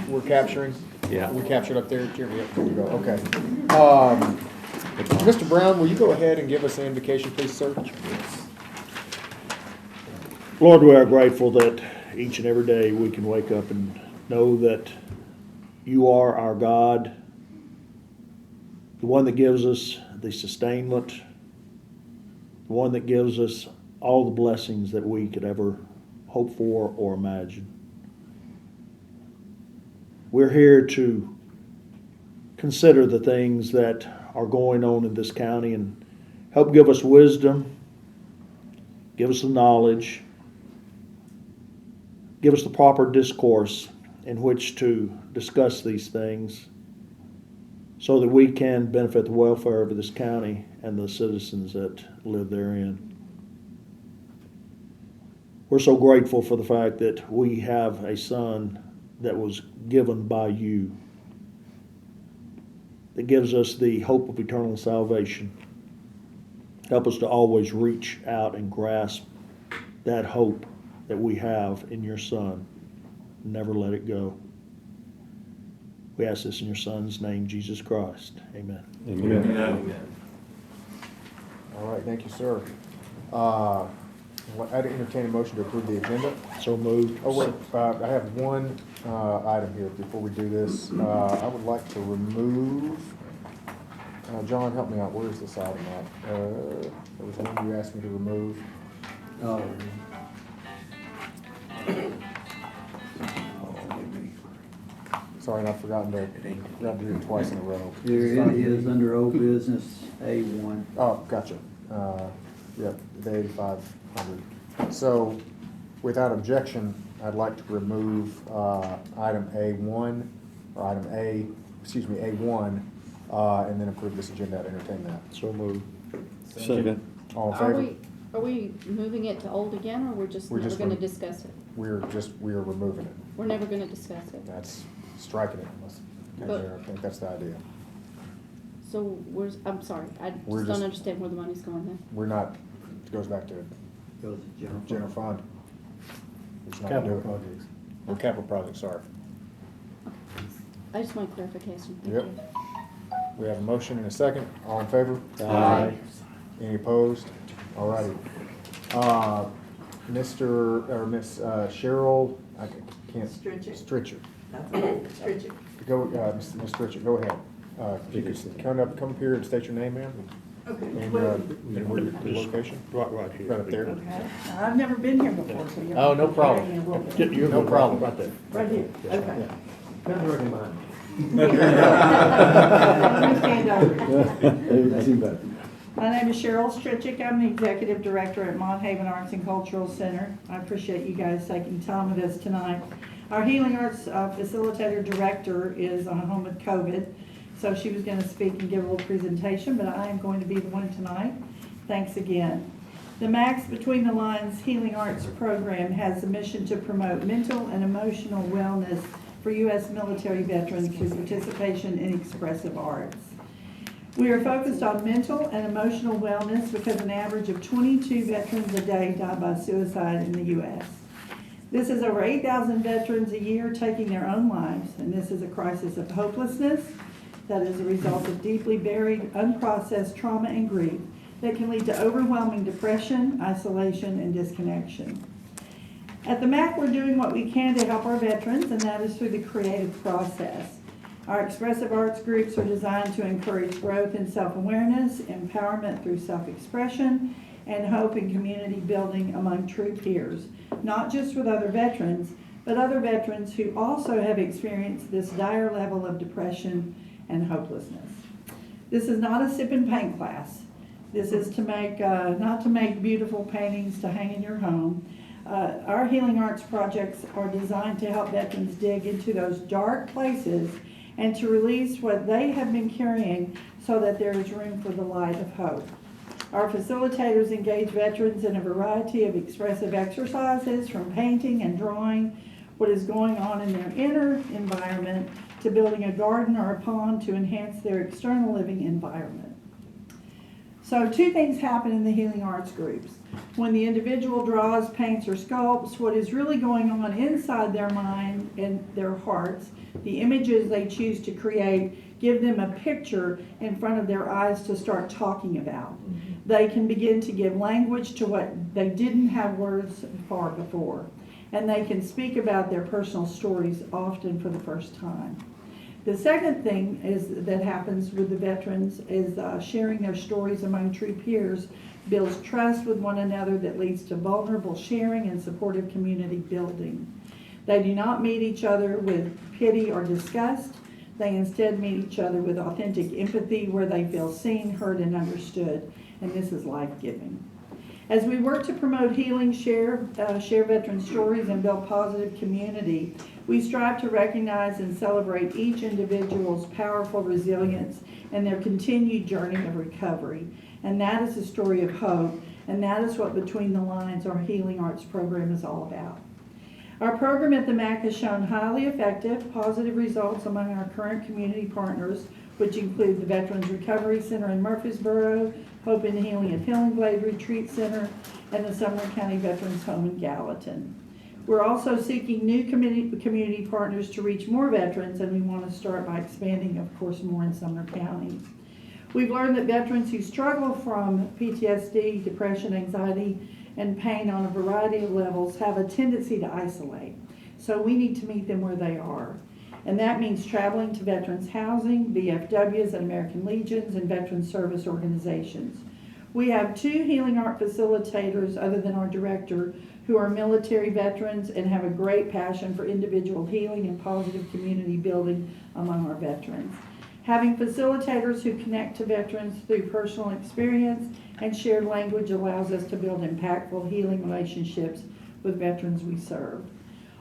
We're capturing? Yeah. We captured up there, Jeremy, yep, there we go, okay. Mr. Brown, will you go ahead and give us an invocation, please, sir? Lord, we are grateful that each and every day we can wake up and know that you are our God, the one that gives us the sustainment, the one that gives us all the blessings that we could ever hope for or imagine. We're here to consider the things that are going on in this county and help give us wisdom, give us the knowledge, give us the proper discourse in which to discuss these things so that we can benefit the welfare of this county and the citizens that live therein. We're so grateful for the fact that we have a son that was given by you, that gives us the hope of eternal salvation. Help us to always reach out and grasp that hope that we have in your Son. Never let it go. We ask this in your Son's name, Jesus Christ. Amen. Amen. Amen. All right, thank you, sir. I'd entertain a motion to approve the agenda. So moved. Oh, wait, I have one item here before we do this. I would like to remove, John, help me out, where is this item at? There was one you asked me to remove. Sorry, and I've forgotten to do it twice in a row. There it is under old business A1. Oh, gotcha. Yep, the 8,500. So, without objection, I'd like to remove item A1, or item A1, and then approve this agenda. I'd entertain that. So moved. Second. All in favor? Are we moving it to old again, or we're never gonna discuss it? We are removing it. We're never gonna discuss it. That's striking it. I think that's the idea. So I'm sorry, I We're just just- don't understand where the money's going then. We're not, it goes back to Goes to general fund. It's not Capital doing- projects. Or capital projects, sorry. I just want clarification. Thank Yep. you. We have a motion and a second. All in favor? Aye. Any opposed? All righty. Mr. or Miss Cheryl, I can't. Stritcher. Stritcher. Go, Miss Stritcher, go ahead. If you could come up here and state your name, ma'am, Okay. and where your location. Right here. Right up there. Okay. I've never been here before, so you're. Oh, no problem. preparing me a little bit. You're No good. problem. Right there. Right here, okay. Stand over. My name is Cheryl Stritchick. I'm the Executive Director at Mont Haven Arts and Cultural Center. I appreciate you guys taking time with us tonight. Our Healing Arts Facilitator Director is on home with COVID, so she was going to speak and give a little presentation, but I am going to be the one tonight. Thanks again. The Max Between the Lines Healing Arts Program has the mission to promote mental and emotional wellness for U.S. military veterans through participation in expressive arts. We are focused on mental and emotional wellness because an average of 22 veterans a day die by suicide in the U.S. This is over 8,000 veterans a year taking their own lives, and this is a crisis of hopelessness that is a result of deeply buried, unprocessed trauma and grief that can lead to overwhelming depression, isolation, and disconnection. At the MAC, we're doing what we can to help our veterans, and that is through the creative process. Our expressive arts groups are designed to encourage growth in self-awareness, empowerment through self-expression, and hope and community building among true peers, not just with other veterans, but other veterans who also have experienced this dire level of depression and hopelessness. This is not a sip and paint class. This is to make, not to make beautiful paintings to hang in your home. Our healing arts projects are designed to help veterans dig into those dark places and to release what they have been carrying so that there is room for the light of hope. Our facilitators engage veterans in a variety of expressive exercises, from painting and drawing what is going on in their inner environment to building a garden or a pond to enhance their external living environment. So two things happen in the healing arts groups. When the individual draws, paints, or sculpts, what is really going on inside their mind and their hearts, the images they choose to create give them a picture in front of their eyes to start talking about. They can begin to give language to what they didn't have words for before. And they can speak about their personal stories often for the first time. The second thing that happens with the veterans is sharing their stories among true peers builds trust with one another that leads to vulnerable sharing and supportive community building. They do not meet each other with pity or disgust. They instead meet each other with authentic empathy where they feel seen, heard, and understood. And this is life-giving. As we work to promote healing, share veteran stories, and build positive community, we strive to recognize and celebrate each individual's powerful resilience and their continued journey of recovery. And that is a story of hope, and that is what Between the Lines, our healing arts program, is all about. Our program at the MAC has shown highly effective, positive results among our current community partners, which include the Veterans Recovery Center in Murfreesboro, Hope and Healing at Healing Blade Retreat Center, and the Sumner County Veterans Home in Gallatin. We're also seeking new community partners to reach more veterans, and we want to start by expanding, of course, more in Sumner County. We've learned that veterans who struggle from PTSD, depression, anxiety, and pain on a variety of levels have a tendency to isolate. So we need to meet them where they are. And that means traveling to veterans housing, VFWs and American Legions, and veteran service organizations. We have 2 healing art facilitators other than our director who are military veterans and have a great passion for individual healing and positive community building among our veterans. Having facilitators who connect to veterans through personal experience and shared language allows us to build impactful healing relationships with veterans we serve.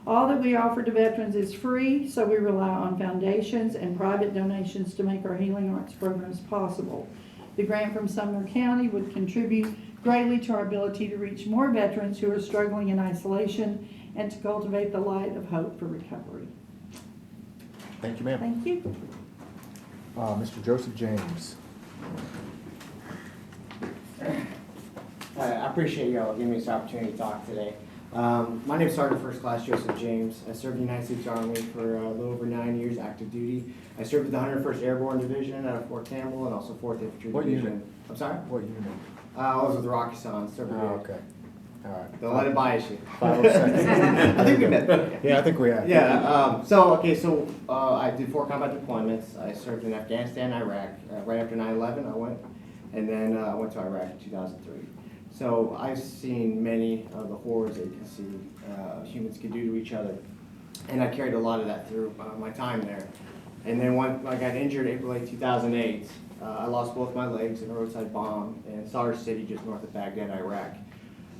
All that we offer to veterans is free, so we rely on foundations and private donations to make our healing arts programs possible. The grant from Sumner County would contribute greatly to our ability to reach more veterans who are struggling in isolation and to cultivate the light of hope for recovery. Thank you, ma'am. Thank you. Mr. Joseph James. I appreciate y'all giving me this opportunity to talk today. My name is Sergeant First Class Joseph James. I served in the United States Army for a little over 9 years active duty. I served with the 101st Airborne Division out of Fort Campbell and also 4th Infantry What Division. unit? I'm sorry? What unit? I was with the Rocky Sons. Oh, okay. All right. Don't let it bias you. 502nd. I think we met. Yeah, I think we have. Yeah, so I did 4 combat deployments. I served in Afghanistan, Iraq. Right after 9/11 I went, and then I went to Iraq in 2003. So I've seen many of the horrors that you can see humans can do to each other. And I carried a lot of that through my time there. And then when I got injured April 8, 2008, I lost both my legs in a roadside bomb in Sadr City, just north of Baghdad, Iraq.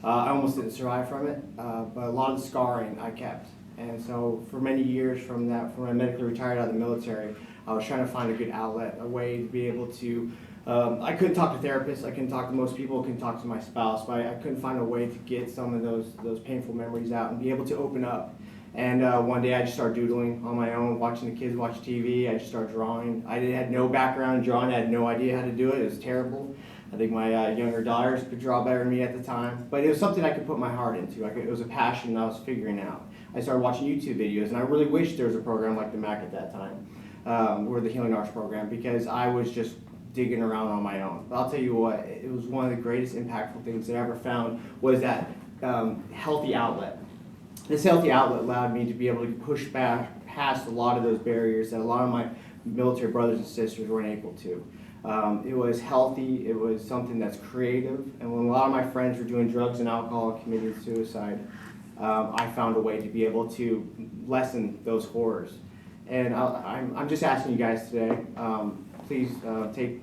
I almost didn't survive from it, but a lot of the scarring I kept. And so for many years from when I medically retired out of the military, I was trying to find a good outlet, a way to be able to, I couldn't talk to therapists, I couldn't talk to most people, couldn't talk to my spouse, but I couldn't find a way to get some of those painful memories out and be able to open up. And one day I just started doodling on my own, watching the kids watch TV. I just started drawing. I had no background in drawing. I had no idea how to do it. It was terrible. I think my younger daughters could draw better than me at the time. But it was something I could put my heart into. It was a passion I was figuring out. I started watching YouTube videos, and I really wish there was a program like the MAC at that time, or the Healing Arts program, because I was just digging around on my own. But I'll tell you what, it was one of the greatest impactful things that I ever found was that healthy outlet. This healthy outlet allowed me to be able to push back past a lot of those barriers that a lot of my military brothers and sisters weren't able to. It was healthy, it was something that's creative, and when a lot of my friends were doing drugs and alcohol and committing suicide, I found a way to be able to lessen those horrors. And I'm just asking you guys today, please take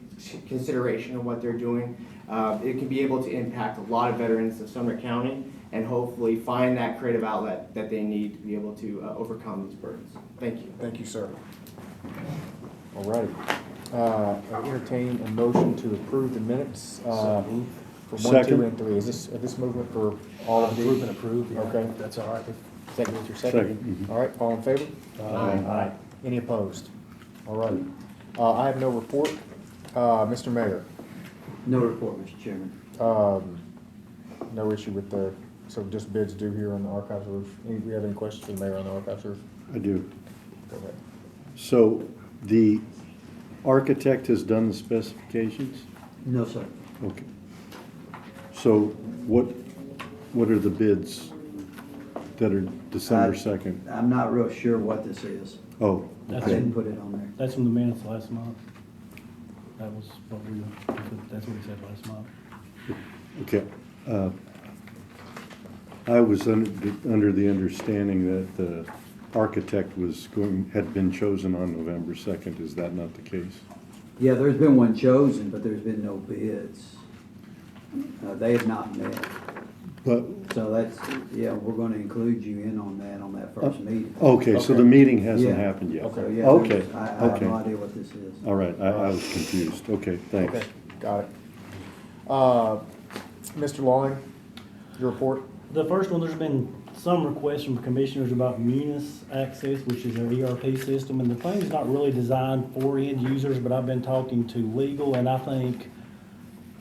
consideration of what they're doing. It can be able to impact a lot of veterans of Sumner County and hopefully find that creative outlet that they need to be able to overcome these burdens. Thank you. Thank you, sir. All righty. I entertain a motion to approve the minutes for 1, 2, Second. and 3. Is this movement for all of these? Approve and approve, yeah. Okay. That's all right. Second with your second? Second. All right, all in favor? Aye. Any opposed? All righty. I have no report. Mr. Mayor. No report, Mr. Chairman. No issue with the, so just bids due here on the archives roof. We have any questions for the mayor on the archives roof? I do. Go ahead. So the architect has done the specifications? No, sir. Okay. So what are the bids that are December 2nd? I'm not real sure what this is. Oh, I That's okay. didn't put it on there. That's from the minutes last month. That was what that's what he said last month. Okay. I was under the understanding that the architect had been chosen on November 2nd. Is that not the case? Yeah, there's been one chosen, but there's been no bids. They have not met. But, So that's, yeah, we're gonna include you in on that first meeting. okay, so the Okay. meeting hasn't Yeah. happened yet? So, yeah, Okay, there's- I have okay. no idea what this is. All right, I was confused. Okay, thanks. Okay, got it. Mr. Lawing, your report? The first one, there's been some requests from commissioners about Munis Access, which is our ERP system, and the thing's not really designed for end users, but I've been talking to legal, and I think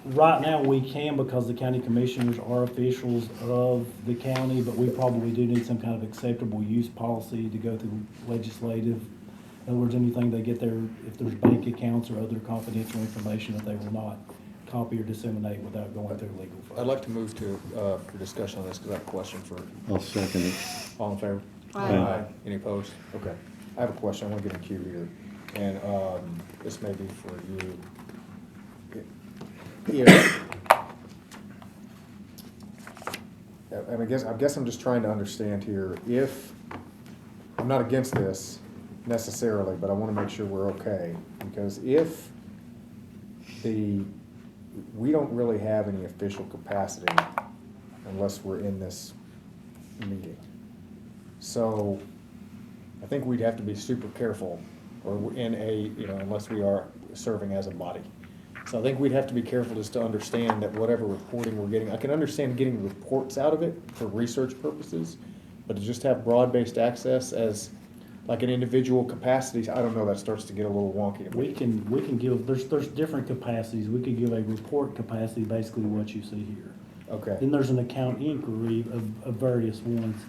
right now we can because the county commissioners are officials of the county, but we probably do need some kind of acceptable use policy to go through legislative. In other words, anything they get there, if there's bank accounts or other confidential information that they will not copy or disseminate without going through legal first. I'd like to move to, for discussion on this, because I have a question for, I'll second it. all in favor? Aye. Any opposed? Okay. I have a question, I want to get in queue here, and, this may be for you. If, and I guess I'm just trying to understand here, if, I'm not against this necessarily, but I want to make sure we're okay, because if we don't really have any official capacity unless we're in this meeting. So I think we'd have to be super careful, or in a, unless we are serving as a body. So I think we'd have to be careful just to understand that whatever reporting we're getting, I can understand getting reports out of it for research purposes, but to just have broad-based access as like an individual capacity, I don't know, that starts to get a little wonky to me. We can give, there's different capacities. We could give a report capacity, basically what you see here. Okay, Then there's an account inquiry of various ones.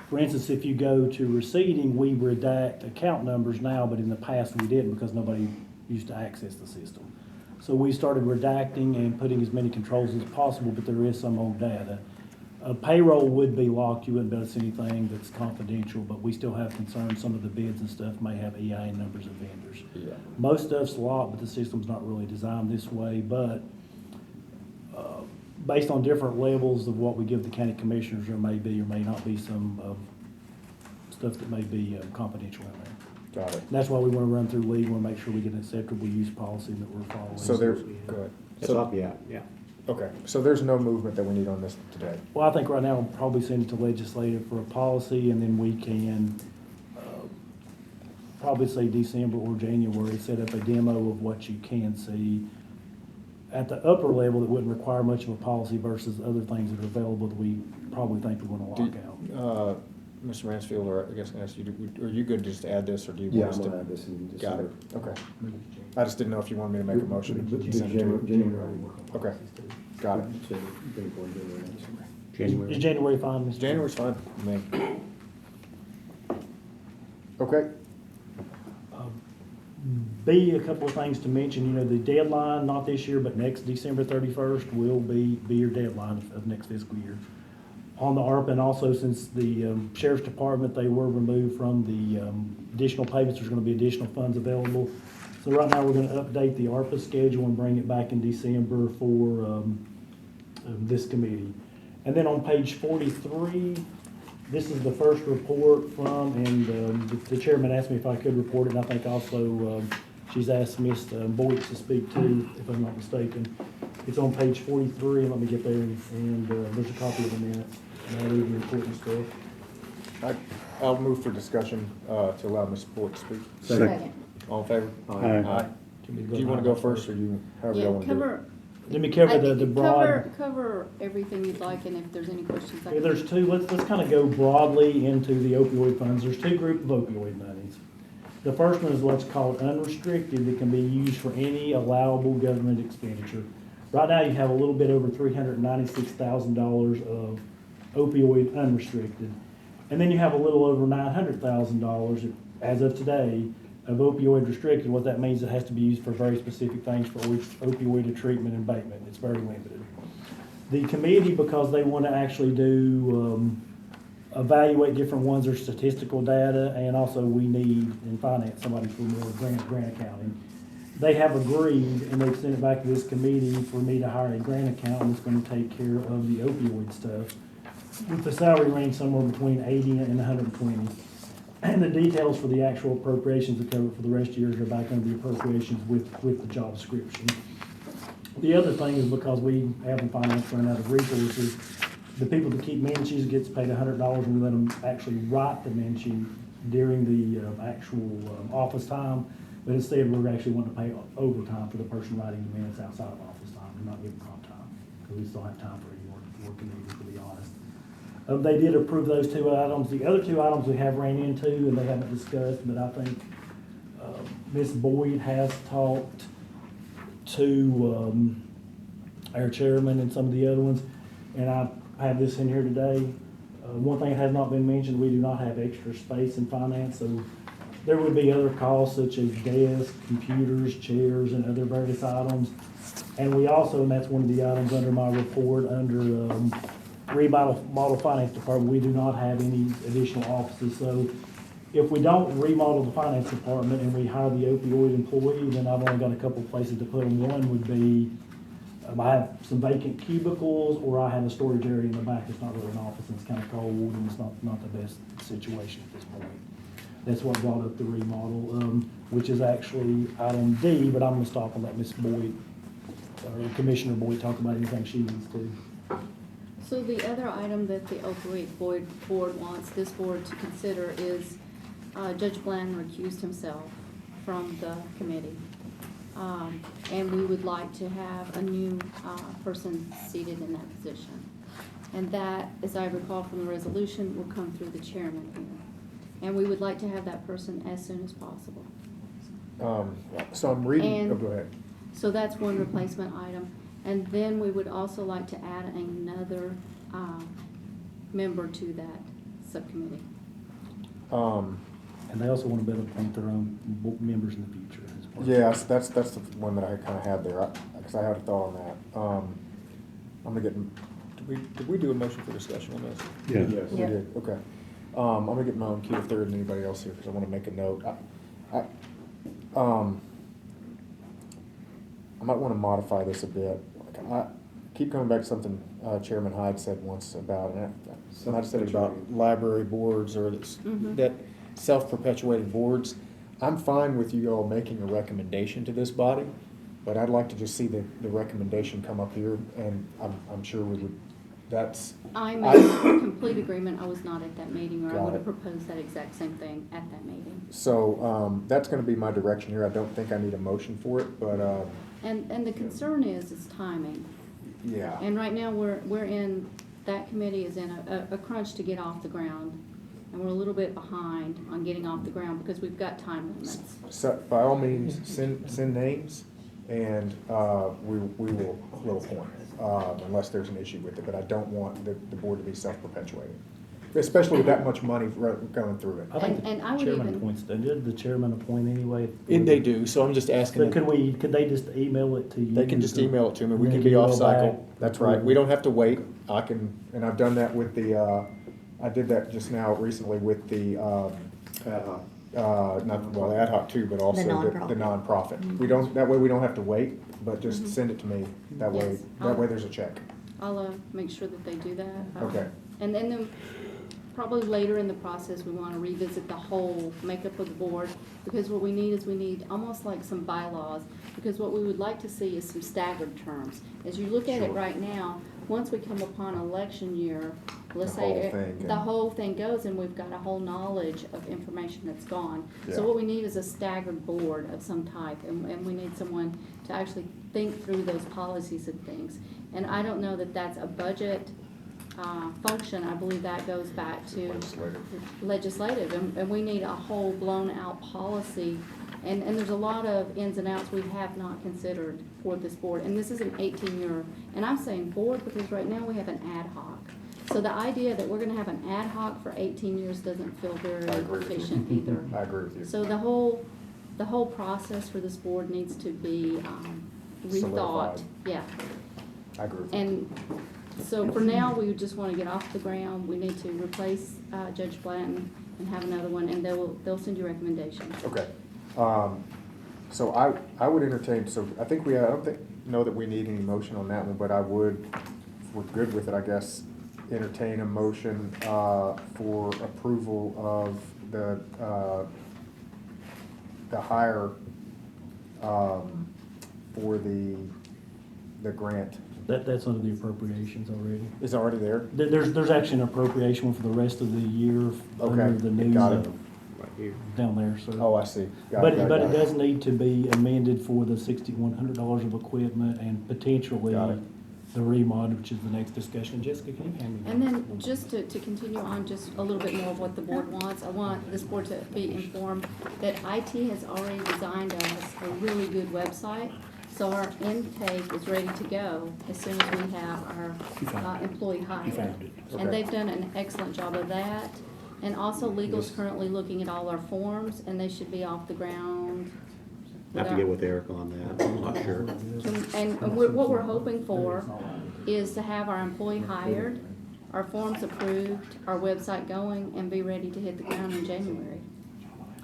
For instance, if you go to receiving, we redact account numbers now, but in the past we didn't because nobody used to access the system. So we started redacting and putting as many controls as possible, but there is some old data. Payroll would be locked, you wouldn't be able to see anything that's confidential, but we still have concerns, some of the bids and stuff may have EIN numbers of vendors. yeah, Most stuff's locked, but the system's not really designed this way, but based on different levels of what we give the county commissioners, there may be or may not be some stuff that may be confidential in there. got it. And that's why we want to run through legal and make sure we get an acceptable use policy and that we're following. So there's, go ahead. So, yeah. okay, so there's no movement that we need on this today? Well, I think right now we'll probably send it to legislative for a policy, and then we can probably say December or January, set up a demo of what you can see. At the upper level, it wouldn't require much of a policy versus other things that are available that we probably think we want to lock out. Mr. Mansfield, or I guess I can ask you, are you good to just add this, or do you Yeah, want us I'm to? gonna add this in Got it, December. okay. I just didn't know if you wanted me to make a motion. But to send it to you. January. Okay, got it. So, bring forward January. Is January fine, Mr. January's fine with me. Okay, B, a couple of things to mention, the deadline, not this year, but next December 31st will be your deadline of next fiscal year. On the ARPA, and also since the Sheriff's Department, they were removed from the additional payments, there's gonna be additional funds available. So right now, we're gonna update the ARPA schedule and bring it back in December for this committee. And then on page 43, this is the first report from, and the chairman asked me if I could report it, and I think also she's asked Ms. Boyd to speak too, if I'm not mistaken. It's on page 43, let me get there, and there's a copy of the minutes, and I'll read the important stuff. I'll move for discussion, to allow Ms. Boyd to speak. Second. All in favor? Aye. Do you wanna go first, or you, however Yeah, y'all wanna do it? cover, Let me I cover the think broad. cover everything you'd like, and if there's any questions, I Yeah, can. there's two, let's kind of go broadly into the opioid funds. There's two groups of opioid monies. The first one is what's called unrestricted, that can be used for any allowable government expenditure. Right now, you have a little bit over $396,000 of opioid unrestricted. And then you have a little over $900,000 as of today of opioid restricted. What that means, it has to be used for very specific things for opioid treatment and abatement. It's very limited. The committee, because they want to actually do, evaluate different ones, or statistical data, and also we need in finance somebody for more grant accounting. They have agreed, and they've sent it back to this committee for me to hire a grant accountant that's going to take care of the opioid stuff, with the salary range somewhere between 80 and 120. And the details for the actual appropriations that cover for the rest of the years are back under the appropriations with the job description. The other thing is, because we have in finance run out of resources, the people that keep min sheets gets paid $100, and we let them actually write the min sheet during the actual office time. But instead, we're actually wanting to pay overtime for the person writing the minutes outside of office time and not giving comp time, because we still have time for any working meetings, to be honest. They did approve those two items. The other two items we have ran into and they haven't discussed, but I think Ms. Boyd has talked to our chairman and some of the other ones, and I have this in here today. One thing that has not been mentioned, we do not have extra space in finance, so there would be other costs such as desks, computers, chairs, and other various items. And we also, and that's one of the items under my report, under remodel finance department, we do not have any additional offices. So if we don't remodel the finance department and we hire the opioid employee, then I've only got a couple of places to put them. One would be, I have some vacant cubicles, or I have a storage area in the back. It's not really an office, and it's kind of cold, and it's not the best situation at this point. That's what brought up the remodel, which is actually item D, but I'm gonna stop and let Ms. Boyd, or Commissioner Boyd, talk about anything she needs to. So the other item that the opioid board wants this board to consider is Judge Bland recused himself from the committee. And we would like to have a new person seated in that position. And that, as I recall from the resolution, will come through the chairman here. And we would like to have that person as soon as possible. So I'm reading, And- oh, go ahead. So that's one replacement item. And then we would also like to add another member to that subcommittee. And they also want to be able to appoint their own members in the future as part of. Yes, that's the one that I kind of had there, because I had a thought on that. I'm gonna get, did we do a motion for discussion on this? Yeah. Yes. We did, okay. I'm gonna get my own cue if there isn't anybody else here, because I want to make a note. I might want to modify this a bit. I keep coming back to something Chairman Hyde said once about, and I might have said it about library boards, or that self-perpetuating boards. I'm fine with you all making a recommendation to this body, but I'd like to just see the recommendation come up here, and I'm sure we would, that's. I'm in complete agreement. I was not at that meeting, or I Got would have it. proposed that exact same thing at that meeting. So, that's gonna be my direction here. I don't think I need a motion for it, but, And the concern is timing. yeah. And right now, we're in, that committee is in a crunch to get off the ground. And we're a little bit behind on getting off the ground because we've got time limits. So, by all means, send names, and, we will appoint, unless there's an issue with it, but I don't want the board to be self-perpetuating. Especially with that much money going through it. I think And I the would chairman even- appoints, did the chairman appoint anyway? They do, so I'm just asking. But could they just email it to you? They can just email it to me, we And can then be off email back? cycle, that's right, we don't have to wait, I can, and I've done that with the, I did that just now recently with the, not, well, ad hoc too, but also the nonprofit. We don't, that way we don't have to wait, but just send it to me, that way, Yes. there's a check. I'll make sure that they do that. Okay. And then probably later in the process, we want to revisit the whole makeup of the board, because what we need almost like some bylaws, because what we would like to see is some staggered terms. As you look at it Sure. right now, once we come upon election year, let's The say whole thing, the yeah. whole thing goes, and we've got a whole knowledge of information that's gone. So Yeah. what we need is a staggered board of some type, and we need someone to actually think through those policies and things. And I don't know that that's a budget function, I believe that goes back to Legislative. legislative, and we need a whole blown-out policy. And there's a lot of ins and outs we have not considered for this board, and this is an 18-year, and I'm saying board because right now we have an ad hoc. So the idea that we're gonna have an ad hoc for 18 years doesn't feel very I agree with you. efficient either. I agree with you. So the whole process for this board needs to be rethought. Solidified. Yeah. I agree with you. And so for now, we just want to get off the ground. We need to replace Judge Blanton and have another one, and they'll send you recommendations. Okay. So I would entertain, so I think I don't know that we need any motion on that one, but I would, if we're good with it, I guess, entertain a motion for approval of the hire for the grant. That's under the appropriations already. Is it already there? There's actually an appropriation for the rest of the year Okay, under the new, got it. Right here. down there, so. Oh, I see. Got But got it got does need to be amended for the $6,100 of equipment and potentially Got it. the remod, which is the next discussion. Jessica, can you hand me that? And then just to continue on, just a little bit more of what the board wants, I want this board to be informed that IT has already designed us a really good website. So our intake is ready to go as soon as we have our employee hired. found it. Okay. And they've done an excellent job of that. And also legal's currently looking at all our forms, and they should be off the ground. I have to get with Eric on that, I'm not sure. And what we're hoping for is to have our employee hired, our forms approved, our website going, and be ready to hit the ground in January.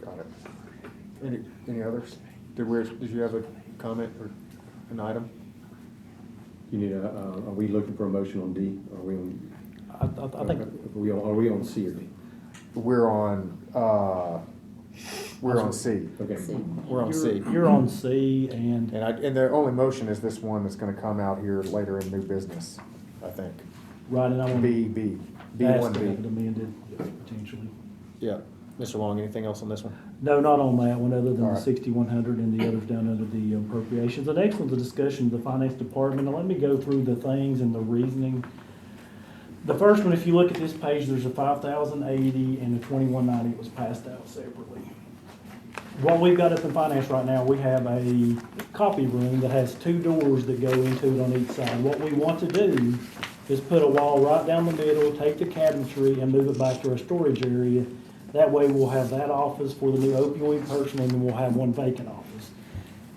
Got it. Any others? Did you have a comment or an item? You need are we looking for a motion on D? Are we on, I think, are we on C or D? We're on C. Okay. See. We're on C. you're on C, and And the only motion is this one that's gonna come out here later in new business, I think. right, and I want to B ask one to have it B. amended potentially. Yeah. Mr. Long, anything else on this one? No, not on that one, other than All the right. 6,100 and the others down under the appropriations. The next one's a discussion of the finance department. Now, let me go through the things and the reasoning. The first one, if you look at this page, there's a 5,080 and the 2,190 was passed out separately. What we've got up in finance right now, we have a copy room that has 2 doors that go into it on each side. What we want to do is put a wall right down the middle, take the cabinetry and move it back to our storage area. That way we'll have that office for the new opioid person, and then we'll have one vacant office.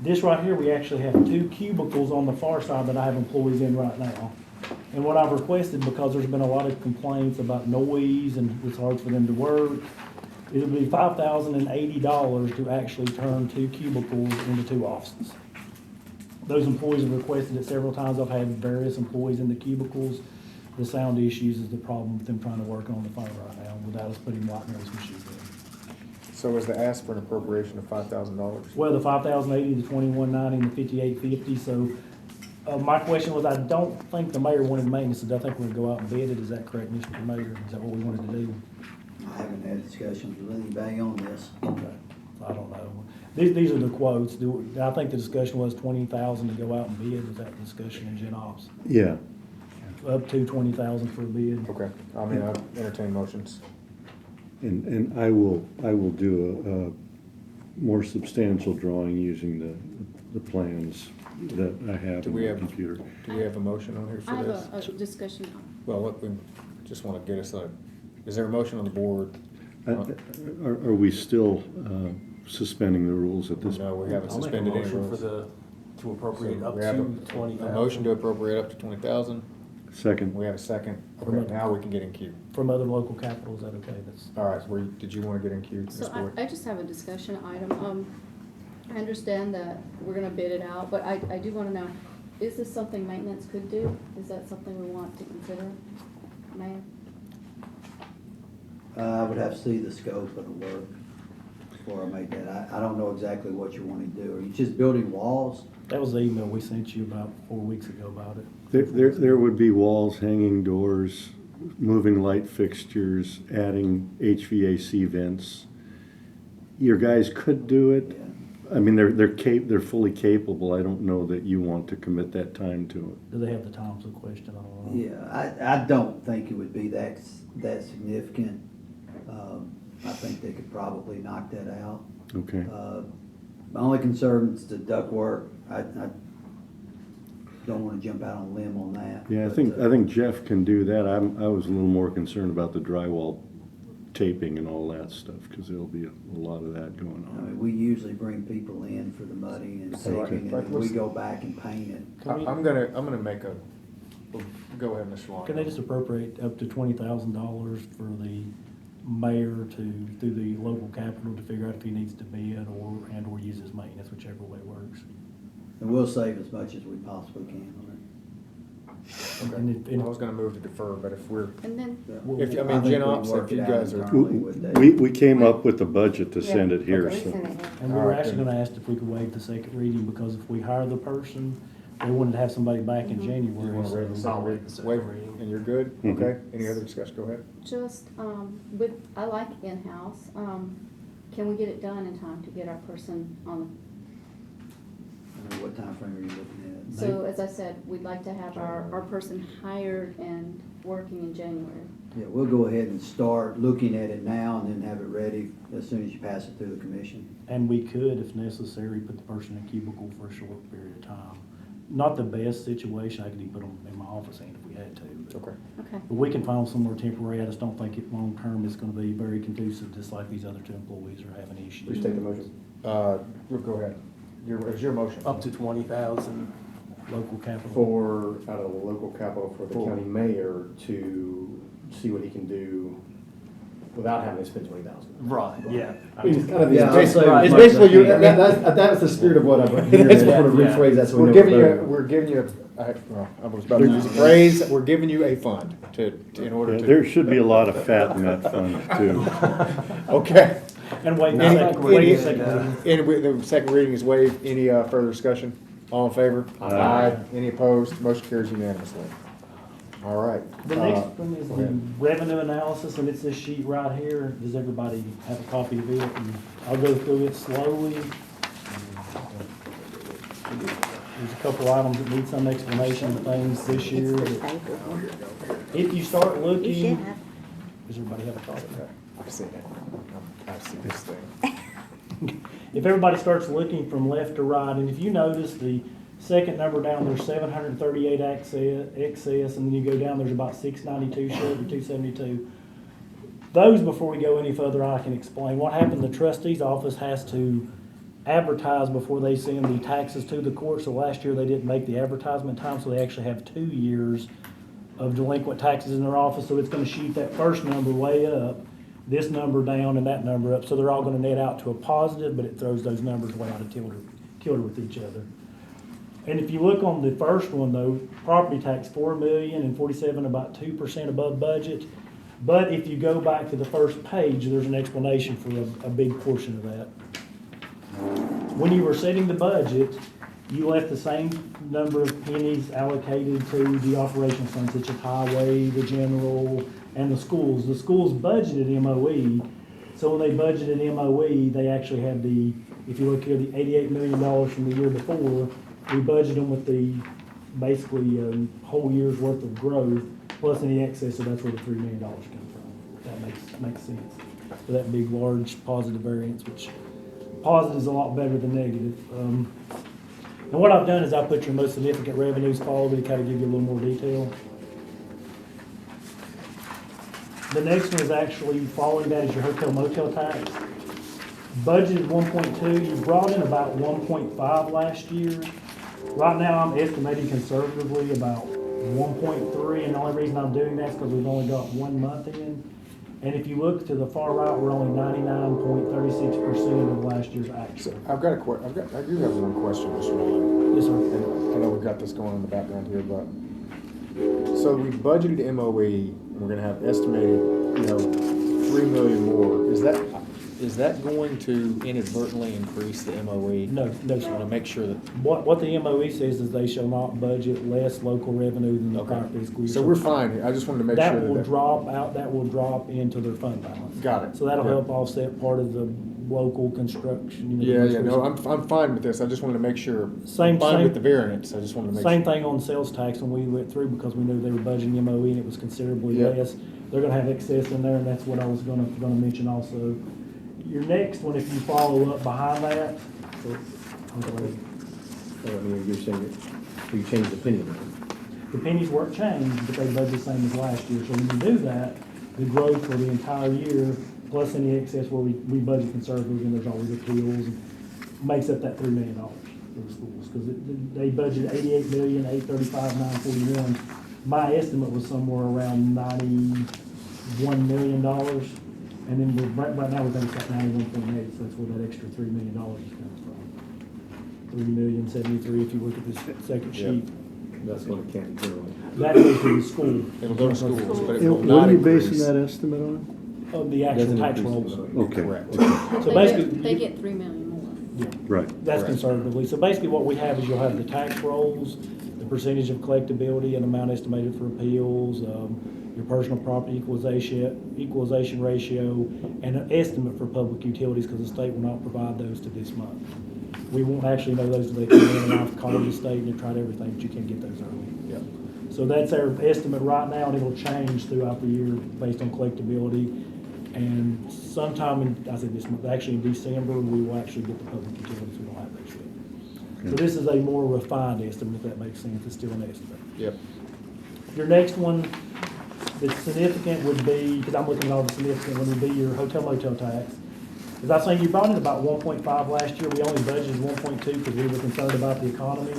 This right here, we actually have 2 cubicles on the far side that I have employees in right now. And what I've requested, because there's been a lot of complaints about noise and it's hard for them to work, it'll be $5,080 to actually turn 2 cubicles into 2 offices. Those employees have requested it several times. I've had various employees in the cubicles. The sound issues is the problem with them trying to work on the phone right now without us putting white noise machines in. So is the ask for an appropriation of $5,000? Well, the 5,080, the 2,190, and the 5,850, so, my question was, I don't think the mayor wanted maintenance, so I think we're gonna go out and bid it, is that correct, Mr. Mayor? Is that what we wanted to do? I haven't had discussions with anybody on this. Okay, I don't know. These are the quotes. I think the discussion was 20,000 to go out and bid, was that the discussion in Gen Ops? Yeah, Up to 20,000 for a bid. Okay, I mean, I entertain motions. and I will do a more substantial drawing using the plans that I have Do on we the have- computer. Do we have a motion on here I for have this? a discussion. Well, we just wanna get us is there a motion on the board? Are we still suspending the rules at this? No, we haven't I'll make a suspended any motion rules. to appropriate So up we have to a 20,000. motion to appropriate up to 20,000. Second. We have a second. Okay, now we can get in queue. From other local capital, is that okay? That's. All right, did you wanna get in queue, Ms. So Boyd? I just have a discussion item. I understand that we're gonna bid it out, but I do wanna know, is this something maintenance could do? Is that something we want to consider, Mayor? I would have to see the scope of the work before I make that. I don't know exactly what you want to do. Are you just building walls? That was the email we sent you about 4 weeks ago about it. There would be walls, hanging doors, moving light fixtures, adding HVAC vents. Your guys could do it, I mean, they're fully capable. I don't know that you want to commit that time to it. Do they have the time's a question? I don't know. Yeah, I don't think it would be that significant. I think they could probably knock that out. Okay. My only concern is the ductwork. I don't wanna jump out on a limb on that. Yeah, I but, think Jeff can do that. I was a little more concerned about the drywall taping and all that stuff, because there'll be a lot of that going I mean, on. we usually bring people in for the mudding and So, taping, and then we go back and paint it. I'm gonna make a, go ahead, Mr. Long. Can they just appropriate up to $20,000 for the mayor through the local capital to figure out if he needs to bid or use his maintenance, whichever way works? And we'll save as much as we possibly can on Okay. I was gonna move to defer, but if we're, And then, it. If- I mean, think Gen we Ops, work if you it out guys are- internally with that. We came up with the budget to send it here, so. And we were actually gonna ask if we could waive the second reading, because if we hire the person, they wanted to have somebody back in you January. wanna waive the second reading? Waive, and you're good? Mhm. Okay, any other discussion? Go ahead. just, I like in-house, can we get it done in time to get our person on I mean, what timeframe are you looking at? the, so as I said, we'd like to have our person hired and working in January. Yeah, we'll go ahead and start looking at it now and then have it ready as soon as you pass it through the commission. And we could, if necessary, put the person in a cubicle for a short period of time. Not the best situation, I could even put them in my office and if we had to. but- Okay. Okay. But we can find somewhere temporary, I just don't think it long-term is gonna be very conducive, just like these other two employees are having issues. Please take the motion. Go ahead. Is your motion? Up to 20,000. Local capital. For, out of the local capital for the For- county mayor to see what he can do without having to spend 20,000. Right, yeah. I mean, it's kind of, Yeah, I'll it's say as basically, much as I you, can. that's the spirit of what I'm hearing. That's I just want to what- rephrase that so we We're know. giving what you, we're- we're giving you, I was about to use a phrase, we're giving you a fund in order Yeah, to. there should be a lot of fat in that fund, too. Okay. And wait, Any- wait a any- second. The second reading is waived. Any further discussion? All in favor? Aye. Any opposed? Motion carries unanimously. All right. The next one is go the ahead. revenue analysis, and it's this sheet right here. Does everybody have a copy of it? And I'll go through it slowly. There's a couple items that need some explanation of things this year. If you start looking, does everybody have a copy? I've seen it. I've seen this thing. If everybody starts looking from left to right, and if you notice the second number down, there's 738 excess, and then you go down, there's about 692 short of 272. Those, before we go any further, I can explain. What happened, the trustee's office has to advertise before they send the taxes to the court, so last year they didn't make the advertisement time, so they actually have 2 years of delinquent taxes in their office, so it's gonna shoot that first number way up, this number down and that number up, so they're all gonna net out to a positive, but it throws those numbers way out of kilter with each other. And if you look on the first one though, property tax, 4,047,000, about 2% above budget. But if you go back to the first page, there's an explanation for a big portion of that. When you were setting the budget, you left the same number of pennies allocated to the operational funds, such as highway, the general, and the schools. The schools budgeted MOE, so when they budgeted MOE, they actually had the, if you look here, the $88 million from the year before, we budgeted them with the, basically, whole year's worth of growth, plus any excess, so that's where the $3 million comes from. That makes sense. For that big, large positive variance, which positive is a lot better than negative. And what I've done is I put your most significant revenues followed to kind of give you a little more detail. The next one is actually following that is your hotel motel tax. Budgeted 1.2, you brought in about 1.5 last year. Right now, I'm estimating conservatively about 1.3, and the only reason I'm doing that is because we've only got 1 month in. And if you look to the far right, we're only 99.36% of last year's actual. I've got I do have one question, Mr. Rowland. Yes, sir. And I know we've got this going on in the background here, but, so we budgeted MOE, and we're gonna have estimated, 3 million more. Is that going to inadvertently increase the MOE? No, I sir. wanna make sure that, What the MOE says is they shall not budget less local revenue than the prior okay. fiscal year. So we're fine here. I just wanted to make sure That will that. drop out, that will drop into their fund balance. Got it. So that'll Okay. help offset part of the local construction. Yeah, no, I'm fine with this, I just wanted to make sure. Same- I'm fine same- with the variance, I just wanted to make sure. Same thing on sales tax when we went through, because we knew they were budgeting MOE and it was considerably Yeah. less. They're gonna have excess in there, and that's what I was gonna mention also. Your next one, if you follow up behind that, I'm sorry. I mean, you're saying that you changed the opinion. The pennies weren't changed, but they budget the same as last year. So when you do that, the growth for the entire year, plus any excess where we budget conservative and there's always appeals, makes up that $3 million for the schools. Because they budgeted $88,835,941. My estimate was somewhere around $91 million. And then right now, we think it's at 91.8, so that's where that extra $3 million is coming from. 3,073,000 if you look at this second Yeah. sheet. That's going to Canton generally. That goes to the school. It'll go to schools, but it And will what not are you increase. basing that estimate on? Of the actual Doesn't tax increase rolls. the Okay. Correct. So They basically, get 3 million more. Right. that's Correct. conservatively. So basically what we have is you'll have the tax rolls, the percentage of collectability and amount estimated for appeals, your personal property equalization ratio, and an estimate for public utilities, because the state will not provide those to this month. We won't actually know those until they come in, and I have to call the state and they've tried everything, but you can't get those early. Yep. So that's our estimate right now, and it'll change throughout the year based on collectability. And sometime in, I said this month, actually in December, we will actually get the public utilities. We don't have those yet. So this is a more refined estimate, if that makes sense. It's still an estimate. Yep. Your next one that's significant would be, because I'm looking at all the significant, one would be your hotel motel tax. As I was saying, you brought in about 1.5 last year. We only budgeted 1.2 because we were concerned about the economy.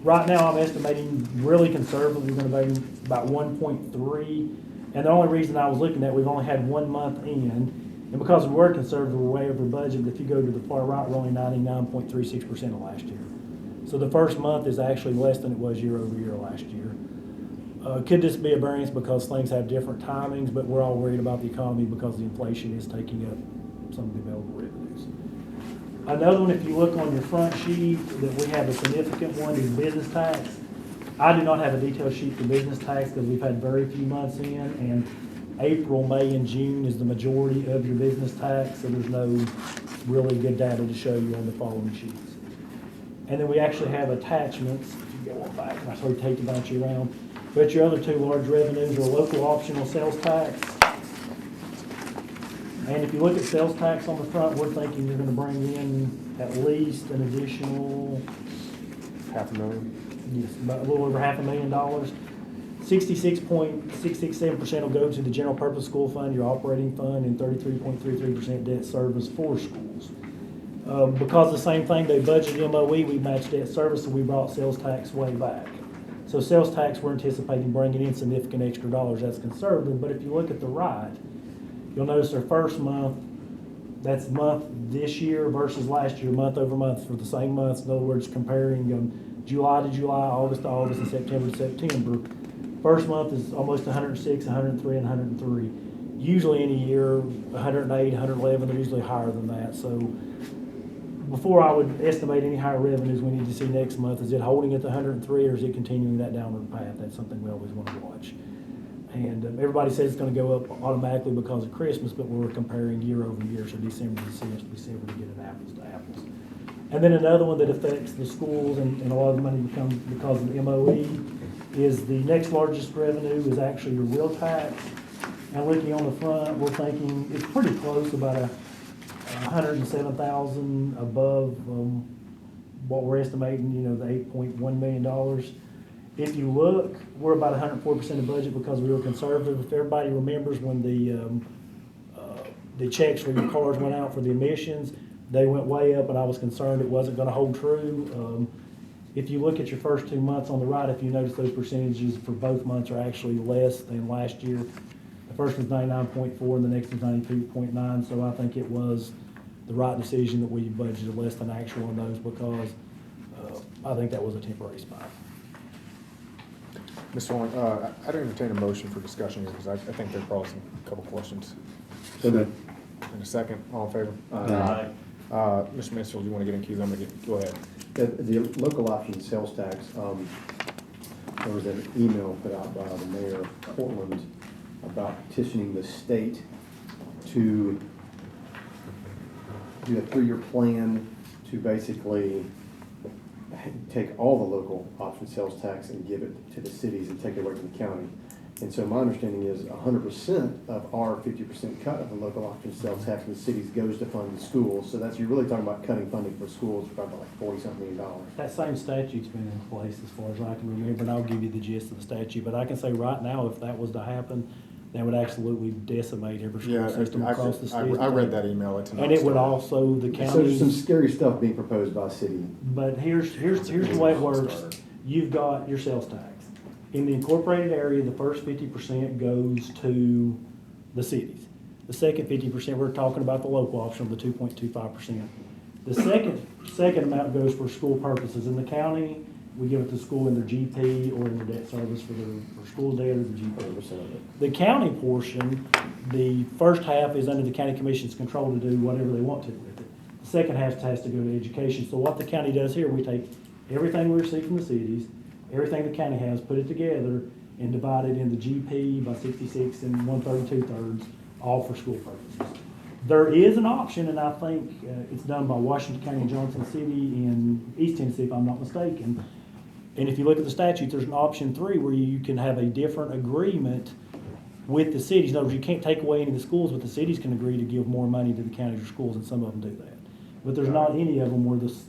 Right now, I'm estimating really conservatively, we're going to be about 1.3. And the only reason I was looking at, we've only had 1 month in. And because we were conservative, we're way over budget. But if you go to the far right, we're only 99.36% of last year. So the first month is actually less than it was year over year last year. Could this be a variance because things have different timings, but we're all worried about the economy because the inflation is taking up some of the available revenues. Another one, if you look on your front sheet, that we have a significant one is business tax. I do not have a detailed sheet for business tax because we've had very few months in, and April, May, and June is the majority of your business tax, so there's no really good data to show you on the following sheets. And then we actually have attachments, if you go on back, I sort of take to bounce you around. But your other two large revenues are local optional sales tax. And if you look at sales tax on the front, we're thinking you're gonna bring in at least an additional, $500,000. yes, about a little over $500,000. 66.667% will go to the general purpose school fund, your operating fund, and 33.33% debt service for schools. Because the same thing, they budgeted MOE, we matched debt service, so we brought sales tax way back. So sales tax, we're anticipating bringing in significant extra dollars. That's conservative, but if you look at the right, you'll notice their first month, that's month this year versus last year, month over month for the same months. In other words, comparing July to July, August to August, and September to September. First month is almost 106, 103, and 103. Usually in a year, 108, 111, they're usually higher than that. So before I would estimate any higher revenues, we need to see next month, is it holding at the 103 or is it continuing that downward path? That's something we always want to watch. And everybody says it's going to go up automatically because of Christmas, but we're comparing year over year, so December to December to get an apples to apples. And then another one that affects the schools and a lot of the money becomes because of the MOE is the next largest revenue is actually your real tax. And looking on the front, we're thinking it's pretty close, about 107,000 above what we're estimating, the $8.1 million. If you look, we're about 104% of budget because we were conservative. If everybody remembers when the checks for your cars went out for the emissions, they went way up, and I was concerned it wasn't going to hold true. If you look at your first 2 months on the right, if you notice those percentages for both months are actually less than last year. The first was 99.4 and the next was 92.9, so I think it was the right decision that we budgeted less than actual on those because I think that was a temporary spike. Mr. Warren, I'd entertain a motion for discussion here, because I think there are probably a couple questions. So that, In a second, all in favor? Aye. Mr. Mansfield, you want to get in queue? Go ahead. the local option sales tax, there was an email put out by the mayor of Portland about petitioning the state to do a 3-year plan to basically take all the local option sales tax and give it to the cities and take it away from the county. And so my understanding is 100% of our 50% cut of the local option sales tax in the cities goes to fund the schools. So that's, you're really talking about cutting funding for schools for about like $40-something million. That same statute's been in place as far as I can remember, and I'll give you the gist of the statute, but I can say right now, if that was to happen, that would absolutely decimate every Yeah, school system across the state. I read that email. It's And it would also, the So there's some counties, scary stuff being proposed by city. but here's the way it works. You've got your sales tax. In the incorporated area, the first 50% goes to the cities. The second 50%, we're talking about the local option of the 2.25%. The second amount goes for school purposes. In the county, we give it to school in their GP or in their debt service for school debt or the GP. The county portion, the first half is under the county commission's control to do whatever they want to with it. The second half has to go to education. So what the county does here, we take everything we receive from the cities, everything the county has, put it together and divide it into GP by 66 and 132/3, all for school purposes. There is an option, and I think it's done by Washington County and Johnson City in East Tennessee, if I'm not mistaken. And if you look at the statute, there's an option 3 where you can have a different agreement with the cities. In other words, you can't take away any of the schools, but the cities can agree to give more money to the counties or schools, and some of them do that. But there's not any of them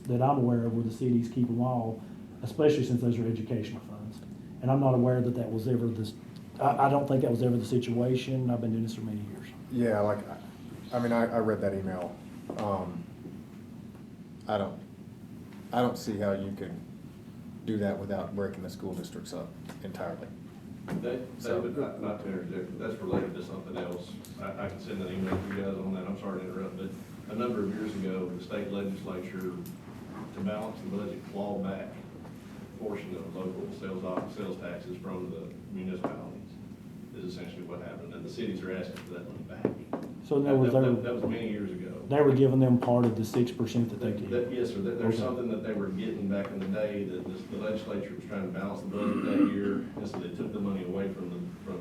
that I'm aware of where the cities keep them all, especially since those are educational funds. And I'm not aware that that was ever this, I don't think that was ever the situation. I've been doing this for many years. Yeah, like, I mean, I read that email. I don't see how you can do that without breaking the school districts up entirely. So- David, not to interject, but that's related to something else. I can send an email to you guys on that. I'm sorry to interrupt, but a number of years ago, the state legislature, to balance the budget, clawed back a portion of local sales taxes from the municipalities, is essentially what happened. And the cities are asking for that money back. So in other words, That was many years ago. they were giving them part of the 6% that they get. Yes, sir. There's Okay. something that they were getting back in the day that the legislature was trying to balance the budget that year, and so they took the money away from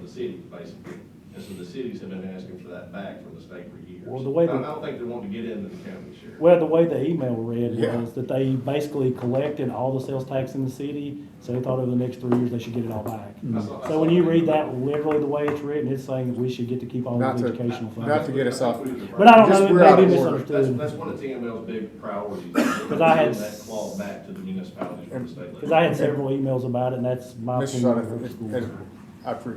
the cities, basically. And so the cities have been asking for that back from the state for years. Well, the way I that- don't think they want to get into the county share. Well, the way the email read Yeah. was that they basically collected all the sales tax in the city, so they thought over the next 3 years they should get it all back. So when you read that literally the way it's written, it's saying that we should get to keep all Not the to- educational funds. not to get us off. But I don't Just know, it we're out may be of order. misunderstood. That's one of TML's big priorities. Because I had- That claw back to the municipalities from the state. Because I had several emails about it, and that's my Mr. opinion. Sutton, of the schools.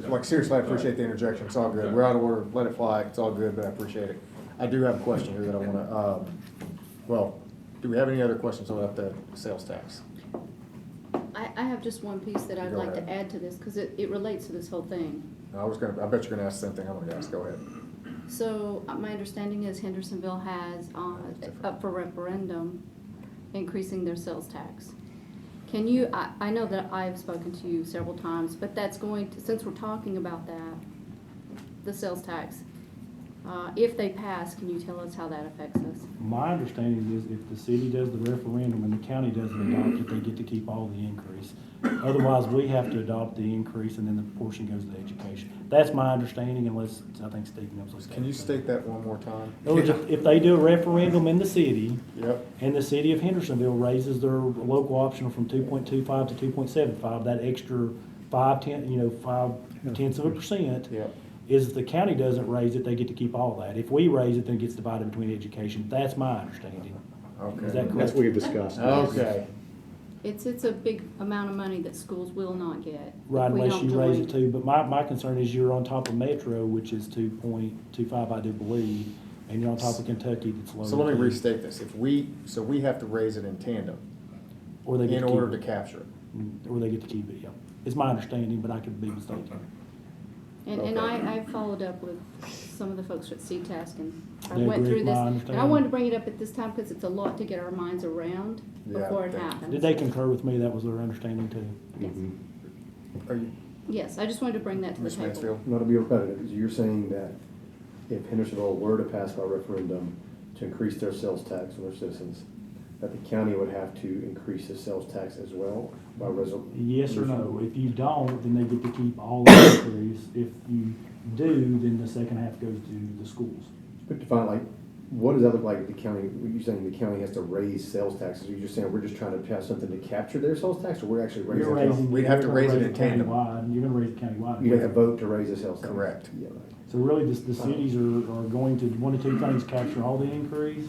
like, seriously, I appreciate the interjection. It's all good. We're out of order. Let it fly. It's all good, but I appreciate it. I do have a question here that I wanna, well, do we have any other questions about the sales tax? I have just one piece that I'd Go like ahead. to add to this, because it relates to this whole thing. I bet you're gonna ask the same thing I'm gonna ask. Go ahead. So, my understanding is Hendersonville has, up for referendum, increasing their sales tax. Can you, I know that I've spoken to you several times, but that's going to, since we're talking about that, the sales tax, if they pass, can you tell us how that affects us? My understanding is if the city does the referendum and the county doesn't adopt it, they get to keep all the increase. Otherwise, we have to adopt the increase and then the portion goes to education. That's my understanding unless, I think Steve knows. Can you state that one more time? In other words, if they do a referendum in the city, Yep. and the city of Hendersonville raises their local optional from 2.25 to 2.75, that extra 5/10%, Yep. is the county doesn't raise it, they get to keep all that. If we raise it, then it gets divided between education. That's my understanding. Okay. Is that That's correct? what we've discussed. Okay. It's a big amount of money that schools will not get. if Right, we unless don't you raise join. it too. But my concern is you're on top of Metro, which is 2.25, I do believe, and you're on top of Kentucky that's lower. So let me too. restate this. We have to raise it in tandem Or they get in to keep order to it. capture it. Or they get to keep it, yeah. It's my understanding, but I could be mistaken. And Okay. I followed up with some of the folks at CTASC, and I They went agree through with this. my And I understanding. wanted to bring it up at this time, because it's a lot to get our minds around Yeah, before it thank you. happens. Did they concur with me? That was their understanding too. Yes. Are you, Yes, I just wanted to bring that to the Ms. table. Mansfield? Not to be repetitive, you're saying that if Hendersonville were to pass by referendum to increase their sales tax on their citizens, that the county would have to increase the sales tax as well by resolution? Yes or no? If you don't, then they get to keep all the increase. If you do, then the second half goes to the schools. But define like what does that look like if the county, you're saying the county has to raise sales taxes? Are you just saying we're just trying to pass something to capture their sales tax, or we're actually raising? You're raising. We'd have to you're gonna raise it in tandem. countywide. You're gonna raise it countywide. You have to vote to raise the sales tax? Correct. Yeah, right. So really, the cities are going to, one of two things, capture all the increase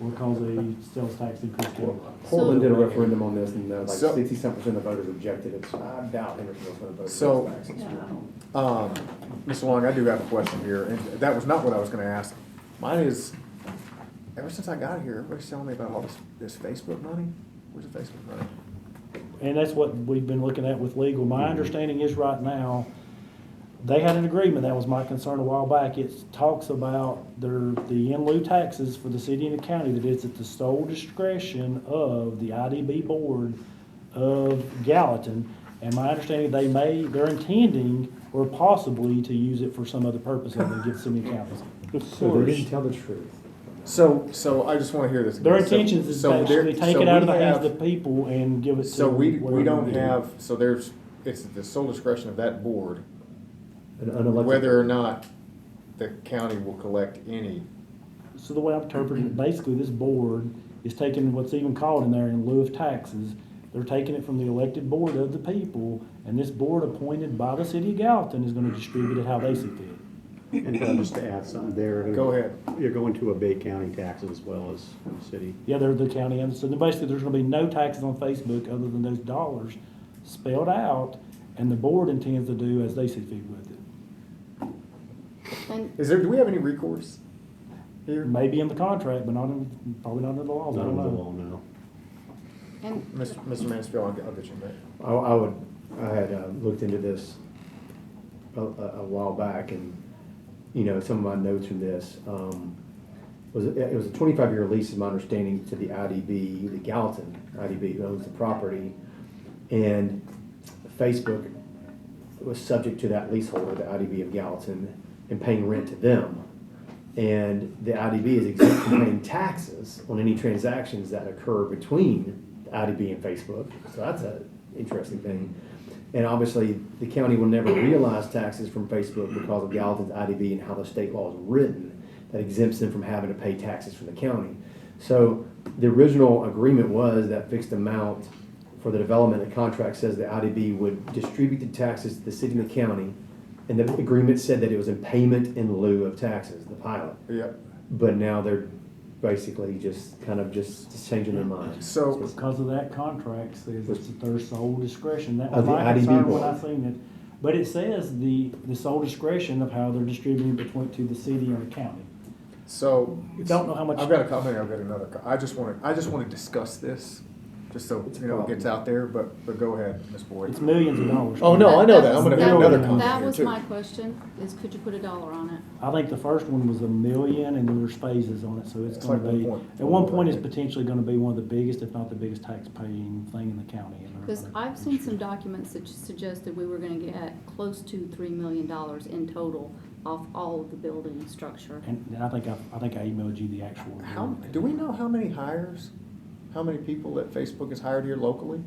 or cause a sales tax increase countywide. Portland did a referendum on this, and like So- 60-some% of voters rejected it, so I doubt Hendersonville's gonna vote for So- sales taxes. Mr. Long, I do have a question here, and that was not what I was gonna ask. Mine is, ever since I got here, everybody's telling me about all this Facebook money. Where's the Facebook money? And that's what we've been looking at with legal. My understanding is right now, they had an agreement, that was my concern a while back. It talks about the in lieu taxes for the city and the county, that it's at the sole discretion of the IDB board of Gallatin. And my understanding, they're intending or possibly to use it for some other purpose other than give city and counties. So they didn't tell the truth. So I just wanna hear this again. Their intentions is So to actually there- take so it out of we the hands have- of the people and give it to. So we wherever don't we do. have, so it's the sole discretion of that board, An unelected- whether or not the county will collect any. So the way I'm interpreting it, basically, this board is taking what's even called in there in lieu of taxes. They're taking it from the elected board of the people, and this board appointed by the city of Gallatin is gonna distribute it how they see fit. And just to add something there. Go ahead. You're going to abate county taxes as well as the city. Yeah, they're the county, and so then basically, there's gonna be no taxes on Facebook other than those dollars spelled out, and the board intends to do as they see fit with it. And Do we have any recourse here? Maybe in the contract, but probably not in the laws, I Not don't under the know. law, no. And Mr. Mansfield, I'll get you back. I had looked into this a while back, and, you know, some of my notes from this, it was a 25-year lease, is my understanding, to the IDB, the Gallatin IDB, who owns the property. And Facebook was subject to that leaseholder, the IDB of Gallatin, and paying rent to them. And the IDB is exempt from paying taxes on any transactions that occur between the IDB and Facebook. So that's an interesting thing. And obviously, the county will never realize taxes from Facebook because of Gallatin's IDB and how the state law is written that exempts them from having to pay taxes from the county. So the original agreement was that fixed amount for the development. The contract says the IDB would distribute the taxes to the city and the county. And the agreement said that it was in payment in lieu of taxes, the pilot. Yep. But now they're basically just changing their minds. So, Because of that contract says it's at their sole discretion. That was Of the my IDB concern when I board. seen it. But it says the sole discretion of how they're distributing between to the city or the county. Don't know how much. I've got a comment, I've got another, I just wanna discuss this, just so, It's a you know, it problem. gets out there, but go ahead, Ms. Boyd. It's millions of dollars. Oh, no, I know that. I'm gonna have that another was- comment That here, was too. my question, is could you put a dollar on it? I think the first one was $1 million, and then there's phases on it, so it's It's gonna like be, 1 at one point, it's potentially gonna be one of the biggest, if not the biggest tax-paying thing in the county. and they're Because gonna- I've seen some documents that suggested we were gonna get close to $3 million in total off all of the building structure. And I think I emailed you the actual. Do we know how many people that Facebook has hired here locally?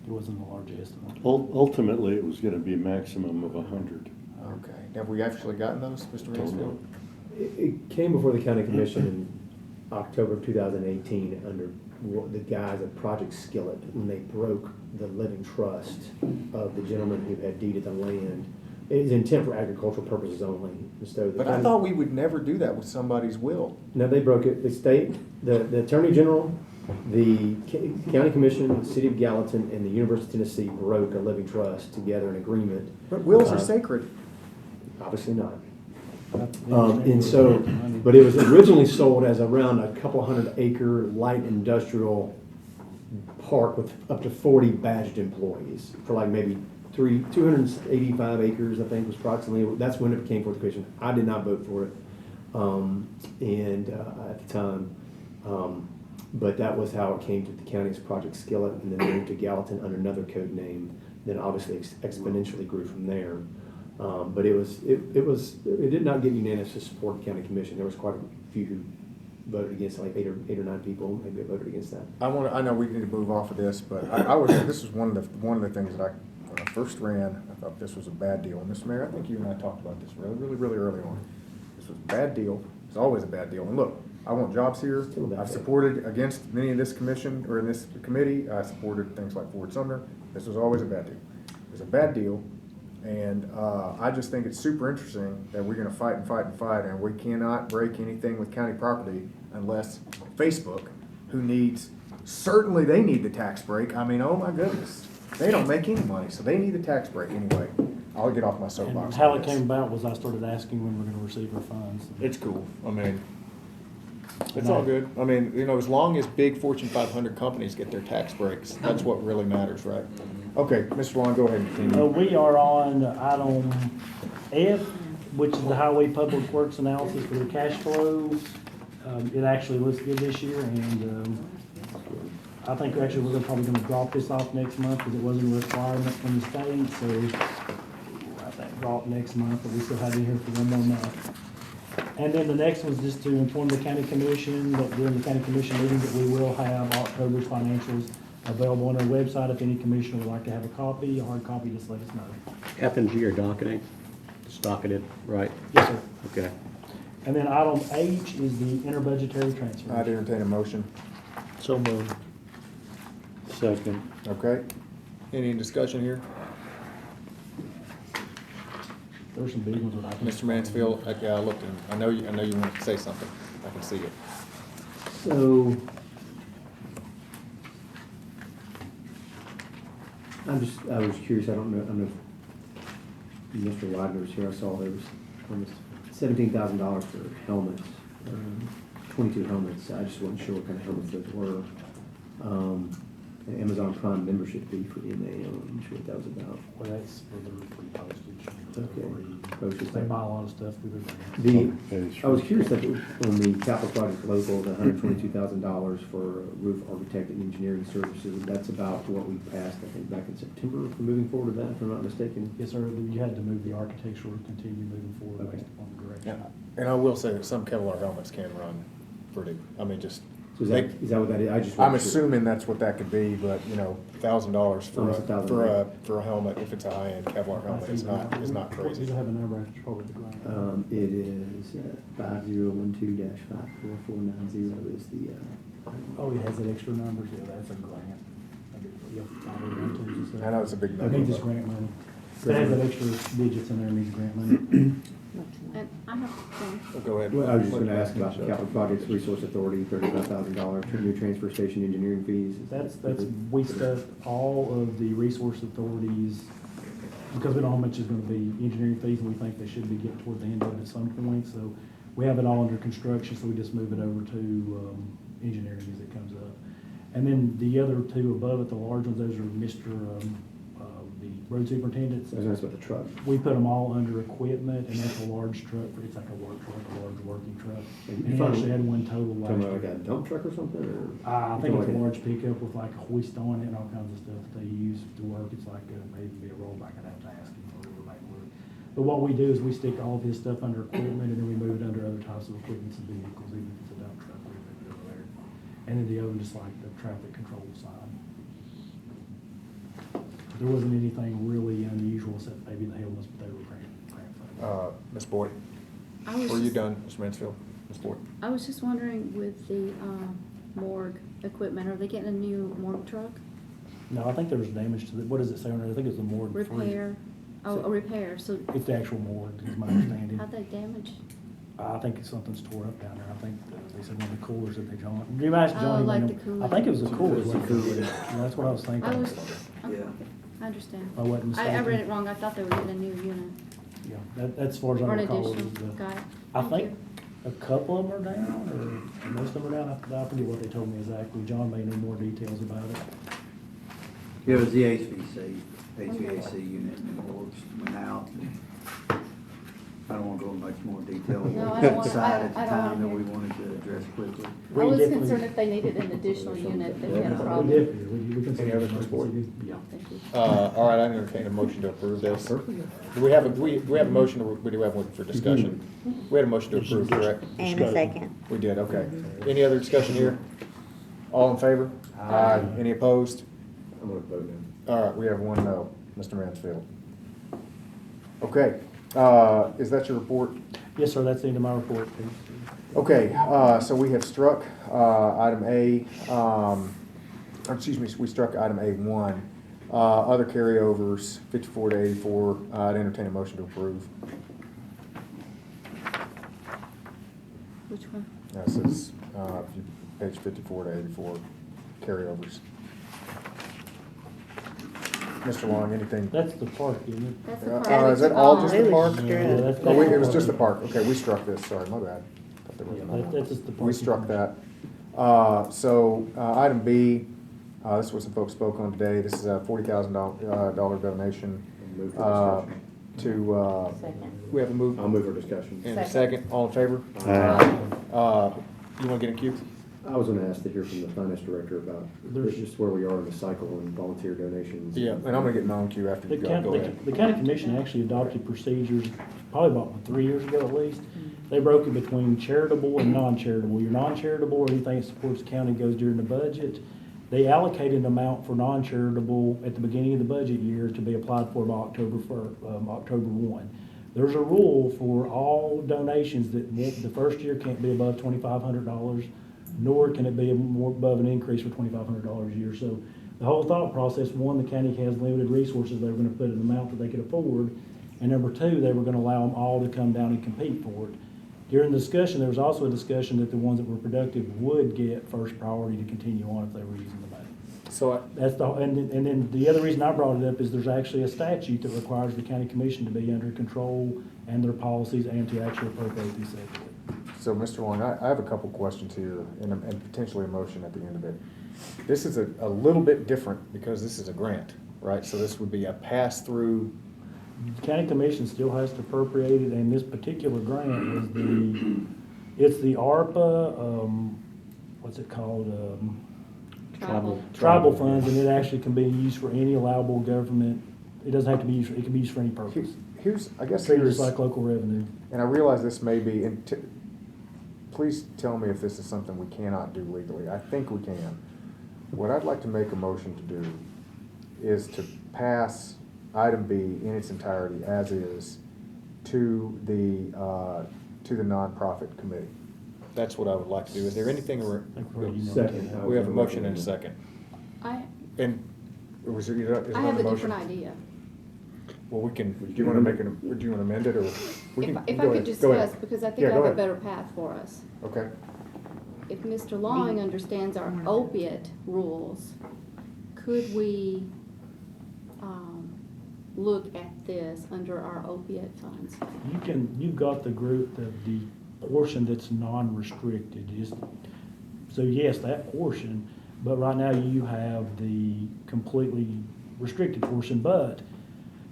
It wasn't a large estimate. Ultimately, it was gonna be a maximum of 100. Okay, have we actually gotten those, Mr. Mansfield? It came before the county commission in October of 2018 under the guise of Project Skillet, when they broke the living trust of the gentleman who had deeded the land. It was intent for agricultural purposes only. And so the But I county- thought we would never do that with somebody's will. No, they broke it. The state, the attorney general, the county commission, the city of Gallatin, and the University of Tennessee broke a living trust together in agreement. But wills are Uh, sacred. Obviously not. And so, but it was originally sold as around a couple 100-acre light industrial park with up to 40 badged employees for like maybe 285 acres, I think was approximately. That's when it came for the commission. I did not vote for it, at the time. But that was how it came to the county as Project Skillet, and then moved to Gallatin under another code name. Then obviously exponentially grew from there. But it did not get unanimous support of the county commission. There was quite a few who voted against, like eight or 9 people maybe voted against that. I know we need to move off of this, but this was one of the things that when I first ran, I thought this was a bad deal. And Mr. Mayor, I think you and I talked about this really early on. This was a bad deal. It's always a bad deal. And look, I want jobs here. Still a bad I've deal. supported against many in this commission, or in this committee, I supported things like Fort Sumner. This was always a bad deal. It was a bad deal, and I just think it's super interesting that we're gonna fight and fight and fight, and we cannot break anything with county property unless Facebook, who needs, certainly they need the tax break. I mean, oh my goodness. They don't make any money, so they need the tax break anyway. I'll get off my And soapbox. how on it this. came about was I started asking when we're gonna receive our funds. It's cool. I mean, it's all good. I mean, you know, as long as big Fortune 500 companies get their tax breaks, that's what really matters, right? Okay, Mr. Long, go ahead and continue. We are on item F, which is the highway public works analysis for the cash flows. It actually looks good this year, and I think actually we're probably gonna drop this off next month because it wasn't a requirement from the state, so I think drop next month, but we still have it here for one more month. And then the next one's just to inform the county commission that during the county commission meeting that we will have October's financials available on our website. If any commissioner would like to have a copy, a hard copy, just let us know. F and G are docketing, it's docketed, right? Yes, sir. Okay. And then item H is the interbudgetary transfer. I'd entertain a motion. So moved. Second. Okay. Any discussion here? There's some big ones that I can. Mr. Mansfield, yeah, I looked, I know you want to say something. I can see it. So, I was curious, I don't know if Mr. Wagner's here, I saw there was almost $17,000 for helmets, 22 helmets, I just wasn't sure what kind of helmets those were. An Amazon Prime membership fee for MA, I'm not sure what that was about. Well, that's for the free postage. Okay. Postage. They buy a lot of stuff with it. I was curious that on the capital project local, the $122,000 for roof architect and engineering services, that's about what we passed, I think, back in September, for moving forward with that, if I'm not mistaken. Yes, sir, you had to move the architectural to continue moving forward Okay. based upon the direction. And I will say that some Kevlar helmets can run pretty, I mean, just. So is that what that is? I just I'm wasn't sure. assuming that's what that could be, but, you know, $1,000 Almost $1,000. for a helmet, if it's a high-end Kevlar helmet, is not What do crazy. you have a number after probably the grant? It is 5012-54490 is the, Oh, it has that extra numbers, yeah, that's a grant. I know it's a big I number. think it's but- grant money. It has that extra digits in there, it means grant money. And I have one. Oh, go ahead. well, I was just gonna ask about the capital projects resource authority, $35,000, new transfer station engineering fees. We stuffed all of the resource authorities, because we don't know how much is gonna be engineering fees, and we think they should be getting toward the end of it at some point, so we have it all under construction, so we just move it over to, engineering as it comes up. And then the other two above it, the large ones, those are the road superintendents. I was gonna ask about the truck. We put them all under equipment, and that's a large truck, it's like a work truck, a large working truck. And you we actually had one total last Talking about year. like a dump truck or something, or? I think it's a Like large pickup with like a hoist on it and all kinds of stuff that they use to work. It's like, maybe be a rollback, I'd have to ask him or whatever might work. But what we do is we stick all of his stuff under equipment, and then we move it under other types of equipment and vehicles, even if it's a dump truck, we move it over there. And then the other, just like the traffic control side. There wasn't anything really unusual except maybe the helmets, but they were grant funded. Ms. Boyd, I was were you just- done, Mr. Mansfield? Ms. Boyd? I was just wondering with the morgue equipment, are they getting a new morgue truck? No, I think there was damage to the, what does it say on there? I think it's the morgue. three. Repair? Oh, a repair, so It's the actual morgue, is my understanding. how'd they damage? I think something's tore up down there. I think they said one of the coolers that they John. Do you ask Oh, Johnny? like man? the cooler. I think it was the cooler. It was the cooler. That's what I was thinking. I was, Yeah. I understand. I wasn't I read mistaken. it wrong, I thought they were getting a new unit. Yeah, that's as far as I Or an recall. additional, is the- got it. I Thank think you. a couple of them are down, or most of them are down. I forget what they told me exactly. John may know more details about it. It was the HVAC unit in the works went out. I don't want to go into much more detail. No, I We don't wanna- decided at the I don't wanna time that hear. we wanted to address quickly. I was concerned if they needed an additional unit, that we had a problem. We did. We considered Any it others, an Board? emergency. Yeah. Thank you. All right, I entertain a motion to approve this. Do we have a motion, or do we have one for discussion? We had a motion to approve, correct? And a second. We did, okay. Any other discussion here? All in favor? Aye. Any opposed? I'm gonna vote no. All right, we have one no, Mr. Mansfield. Okay, is that your report? Yes, sir, that's the end of my report. Okay, so we have struck, item A, we struck item A1. Other carryovers, 54 to 84, I'd entertain a motion to approve. Which one? This is, page 54 to 84, carryovers. Mr. Long, anything? That's the park, isn't it? That's the part Is that all just the that's park? gone. Yeah, that's- Oh, it was just the park, okay, we struck this, sorry, my bad. Thought there was Yeah, another one. that's just the park. We struck that. Item B, this is what some folks spoke on today, this is a $40,000 donation Move for discussion. to, we have a move I'll move for discussion. and a second, all in favor? You wanna get in queue? I was gonna ask to hear from the finance director about just where we are in the cycle and volunteer donations. Yeah, and I'm gonna get my own queue after The you go, county, go ahead. the county commission actually adopted procedures, probably about 3 years ago at least. They broke it between charitable and non-charitable. Your non-charitable or anything that supports the county goes during the budget. They allocated an amount for non-charitable at the beginning of the budget year to be applied for by October 1. There's a rule for all donations that the first year can't be above $2,500, nor can it be more above an increase for $2,500 a year. So the whole thought process, one, the county has limited resources, they were gonna put an amount that they could afford. And number two, they were gonna allow them all to come down and compete for it. During the discussion, there was also a discussion that the ones that were productive would get first priority to continue on if they were using the money. So, That's the, and then the other reason I brought it up is there's actually a statute that requires the county commission to be under control and their policies and to actually appropriate these separately. So, Mr. Long, I have a couple questions here and potentially a motion at the end of it. This is a little bit different because this is a grant, right? So this would be a pass-through. The county commission still has to appropriate it, and this particular grant is it's the ARPA, what's it called? Tribal funds, and it actually can be used for any allowable government. It doesn't have to be used, it can be used for any purpose. I guess Treated here's, just like local revenue. and I realize this may be, please tell me if this is something we cannot do legally. I think we can. What I'd like to make a motion to do is to pass item B in its entirety as is to the nonprofit committee. That's what I would like to do. Is there anything? Second. We have a motion and a second. And was there, is I there have a a motion? different idea. Well, we can, do you want to make an, do you want to amend it, or? We can. If I go could ahead, just go ahead. discuss, because I think Yeah, I go have a ahead. better path for us. Okay. If Mr. Long understands our opiate rules, could we, look at this under our opiate funds? You've got the group, the portion that's non-restricted, so yes, that portion, but right now you have the completely restricted portion, but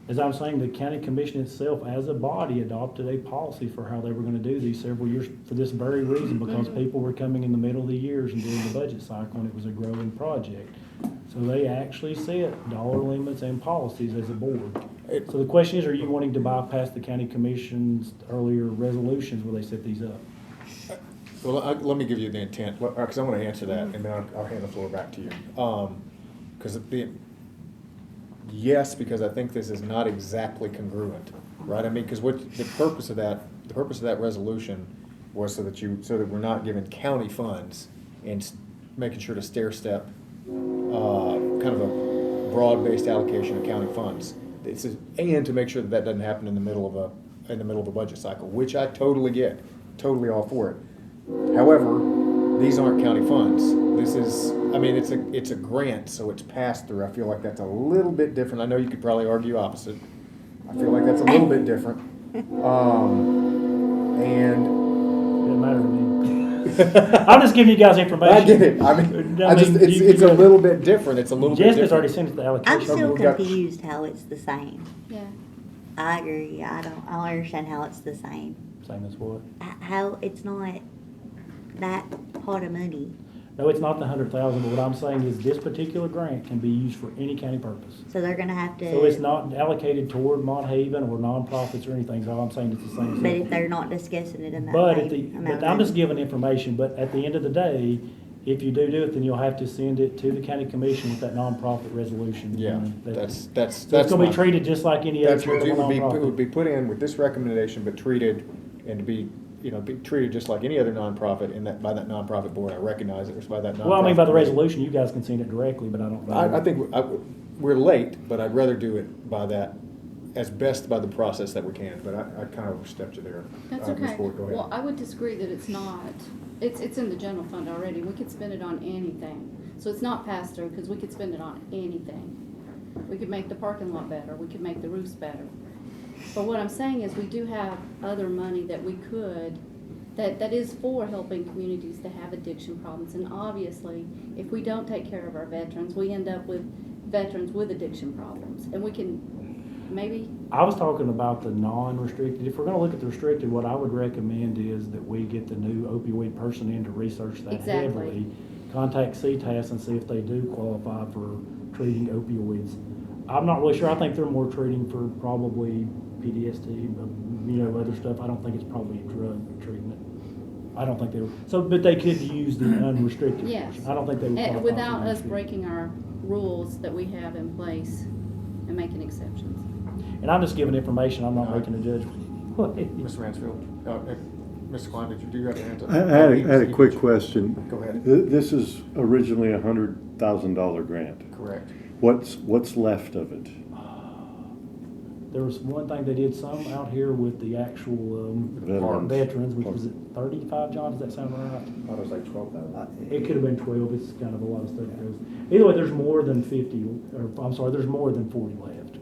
as I'm saying, the county commission itself as a body adopted a policy for how they were gonna do these several years for this very reason, because people were coming in the middle of the years and doing the budget cycle and it was a growing project. So they actually set dollar limits and policies as a board. So the question is, are you wanting to bypass the county commission's earlier resolutions where they set these up? Well, let me give you the intent, because I want to answer that, and then I'll hand the floor back to you. Because yes, because I think this is not exactly congruent, right? I mean, because what the purpose of that resolution was so that we're not giving county funds and making sure to stair step kind of a broad-based allocation of county funds. And to make sure that doesn't happen in the middle of a budget cycle, which I totally get, totally all for it. However, these aren't county funds. This is, I mean, it's a grant, so it's passed through. I feel like that's a little bit different. I know you could probably argue opposite. I feel like that's a little bit different. And Doesn't matter to me. I'm just giving you guys information. I get it. I mean, it's a little bit different. It's a little bit Jessica's different. already sent us the I'm allocation. still we've got- confused how it's the same. Yeah. I agree. I don't understand how it's the same. Same as what? How it's not that pot of money. No, it's not the 100,000, but what I'm saying is this particular grant can be used for any county purpose. So they're gonna have to. So it's not allocated toward Mont Haven or nonprofits or anything, so all I'm saying it's the same. But if they're not discussing it in that But way. I'm just giving information, but at the end of the day, if you do it, then you'll have to send it to the county commission with that nonprofit resolution. Yeah, And that's So it's gonna be my- treated just like any other That's what charitable it would be nonprofit. put in with this recommendation, but treated and to be, be treated just like any other nonprofit, and that, by that nonprofit board, I recognize it was by that nonprofit. Well, I mean, by the board. resolution, you guys can send it directly, but I don't know. I think we're late, but I'd rather do it by that, as best by the process that we can, but I kind of overstepped you there. That's Ms. okay. Ford, go ahead. Well, I would disagree that it's not. It's in the general fund already. We could spend it on anything. So it's not passed through, because we could spend it on anything. We could make the parking lot better. We could make the roofs better. But what I'm saying is, we do have other money that we could, that is for helping communities to have addiction problems. And obviously, if we don't take care of our veterans, we end up with veterans with addiction problems. And we can maybe. I was talking about the non-restricted. If we're gonna look at the restricted, what I would recommend is that we get the new opioid person in to research that Exactly. heavily. Contact CTAS and see if they do qualify for treating opioids. I'm not really sure. I think they're more treating for probably PTSD, other stuff. I don't think it's probably drug treatment. I don't think they were, but they could use the unrestricted Yes. portion. I don't think they would qualify for Without us unrestricted. breaking our rules that we have in place and making exceptions. And I'm just giving information. I'm not All right. making a judgment. Mr. Mansfield, Mr. Klein, did you have an answer? I had a quick question. Go ahead. This is originally a $100,000 grant. Correct. What's left of it? There was one thing, they did some out here with the actual veterans, which was it 35, John, does that sound right? I thought it was like 12,000. It could have been 12, it's kind of a lot of stuff that goes. Either way, there's more than 50, or I'm sorry, there's more than 40 left.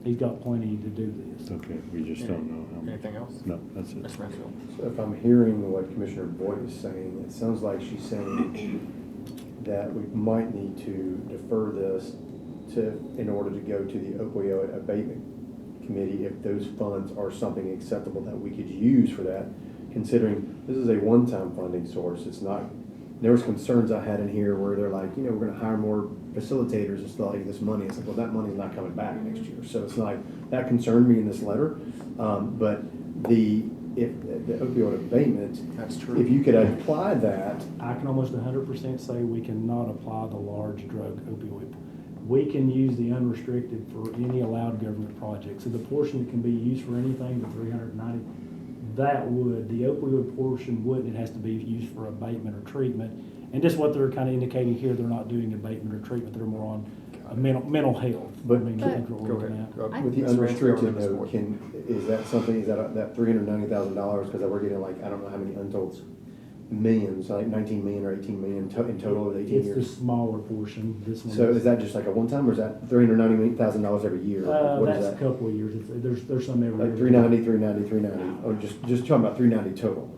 He's got plenty to do this. Okay, we just don't know how much. Anything else? No, that's it. Mr. Mansfield? So if I'm hearing what Commissioner Boyd is saying, it sounds like she's saying that we might need to defer this in order to go to the opioid abatement committee if those funds are something acceptable that we could use for that, considering this is a one-time funding source. It's not, there was concerns I had in here where they're like, we're gonna hire more facilitators and stuff like this money. It's like, well, that money's not coming back next year. So it's like, that concerned me in this letter. But if the opioid abatement, That's true. if you could apply that, I can almost 100% say we cannot apply the large drug opioid. We can use the unrestricted for any allowed government project. So the portion that can be used for anything, the 390, that would. The opioid portion wouldn't. It has to be used for abatement or treatment. And just what they're kind of indicating here, they're not doing abatement or treatment. They're more on mental health. But- I think what we're Go looking ahead. at. with the Mr. Mansfield, unrestricted Ms. though, Ford. is that something, is that $390,000, because we're getting like, I don't know how many untold millions, like 19 million or 18 million in total over 18 It's the years. smaller portion. This one. So is that just like a one-time, or is that $390,000 every year? What is That's a that? couple of years. There's some every year. Like 390, or just talking about 390 total?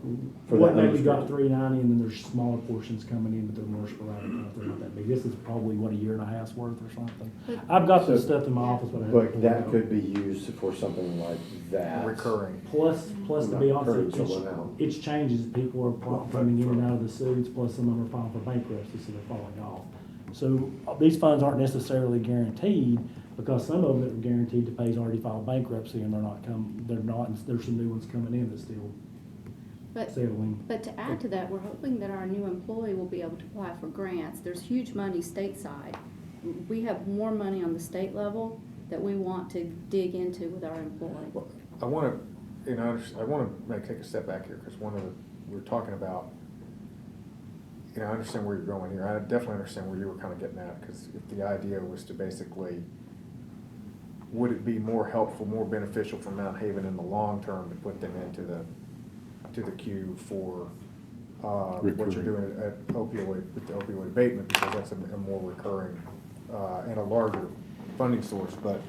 For What, that now you've got unrestricted? 390, and then there's smaller portions coming in, but they're more sporadic. They're not that big. This is probably, what, a year and a half's worth or something. I've got the So- stuff in my office, but I haven't. But pulled that it out. could be used for something like that. Recurring. Plus, to be Not hurting honest, someone out. it's changes. People are coming in and out of the suits, plus some of them are filing for bankruptcy, so they're falling off. So these funds aren't necessarily guaranteed, because some of them that are guaranteed to pay is already filed bankruptcy, and and there's some new ones coming in that still But settling. But to add to that, we're hoping that our new employee will be able to apply for grants. There's huge money stateside. We have more money on the state level that we want to dig into with our employee. Well, I want to, take a step back here, because we're talking about, I understand where you're going here. I definitely understand where you were kind of getting at, because if the idea was to basically, would it be more helpful, more beneficial for Mount Haven in the long term to put them into the queue for what you're Recurring. doing at opioid, with the opioid abatement, because that's a more recurring and a larger funding source. But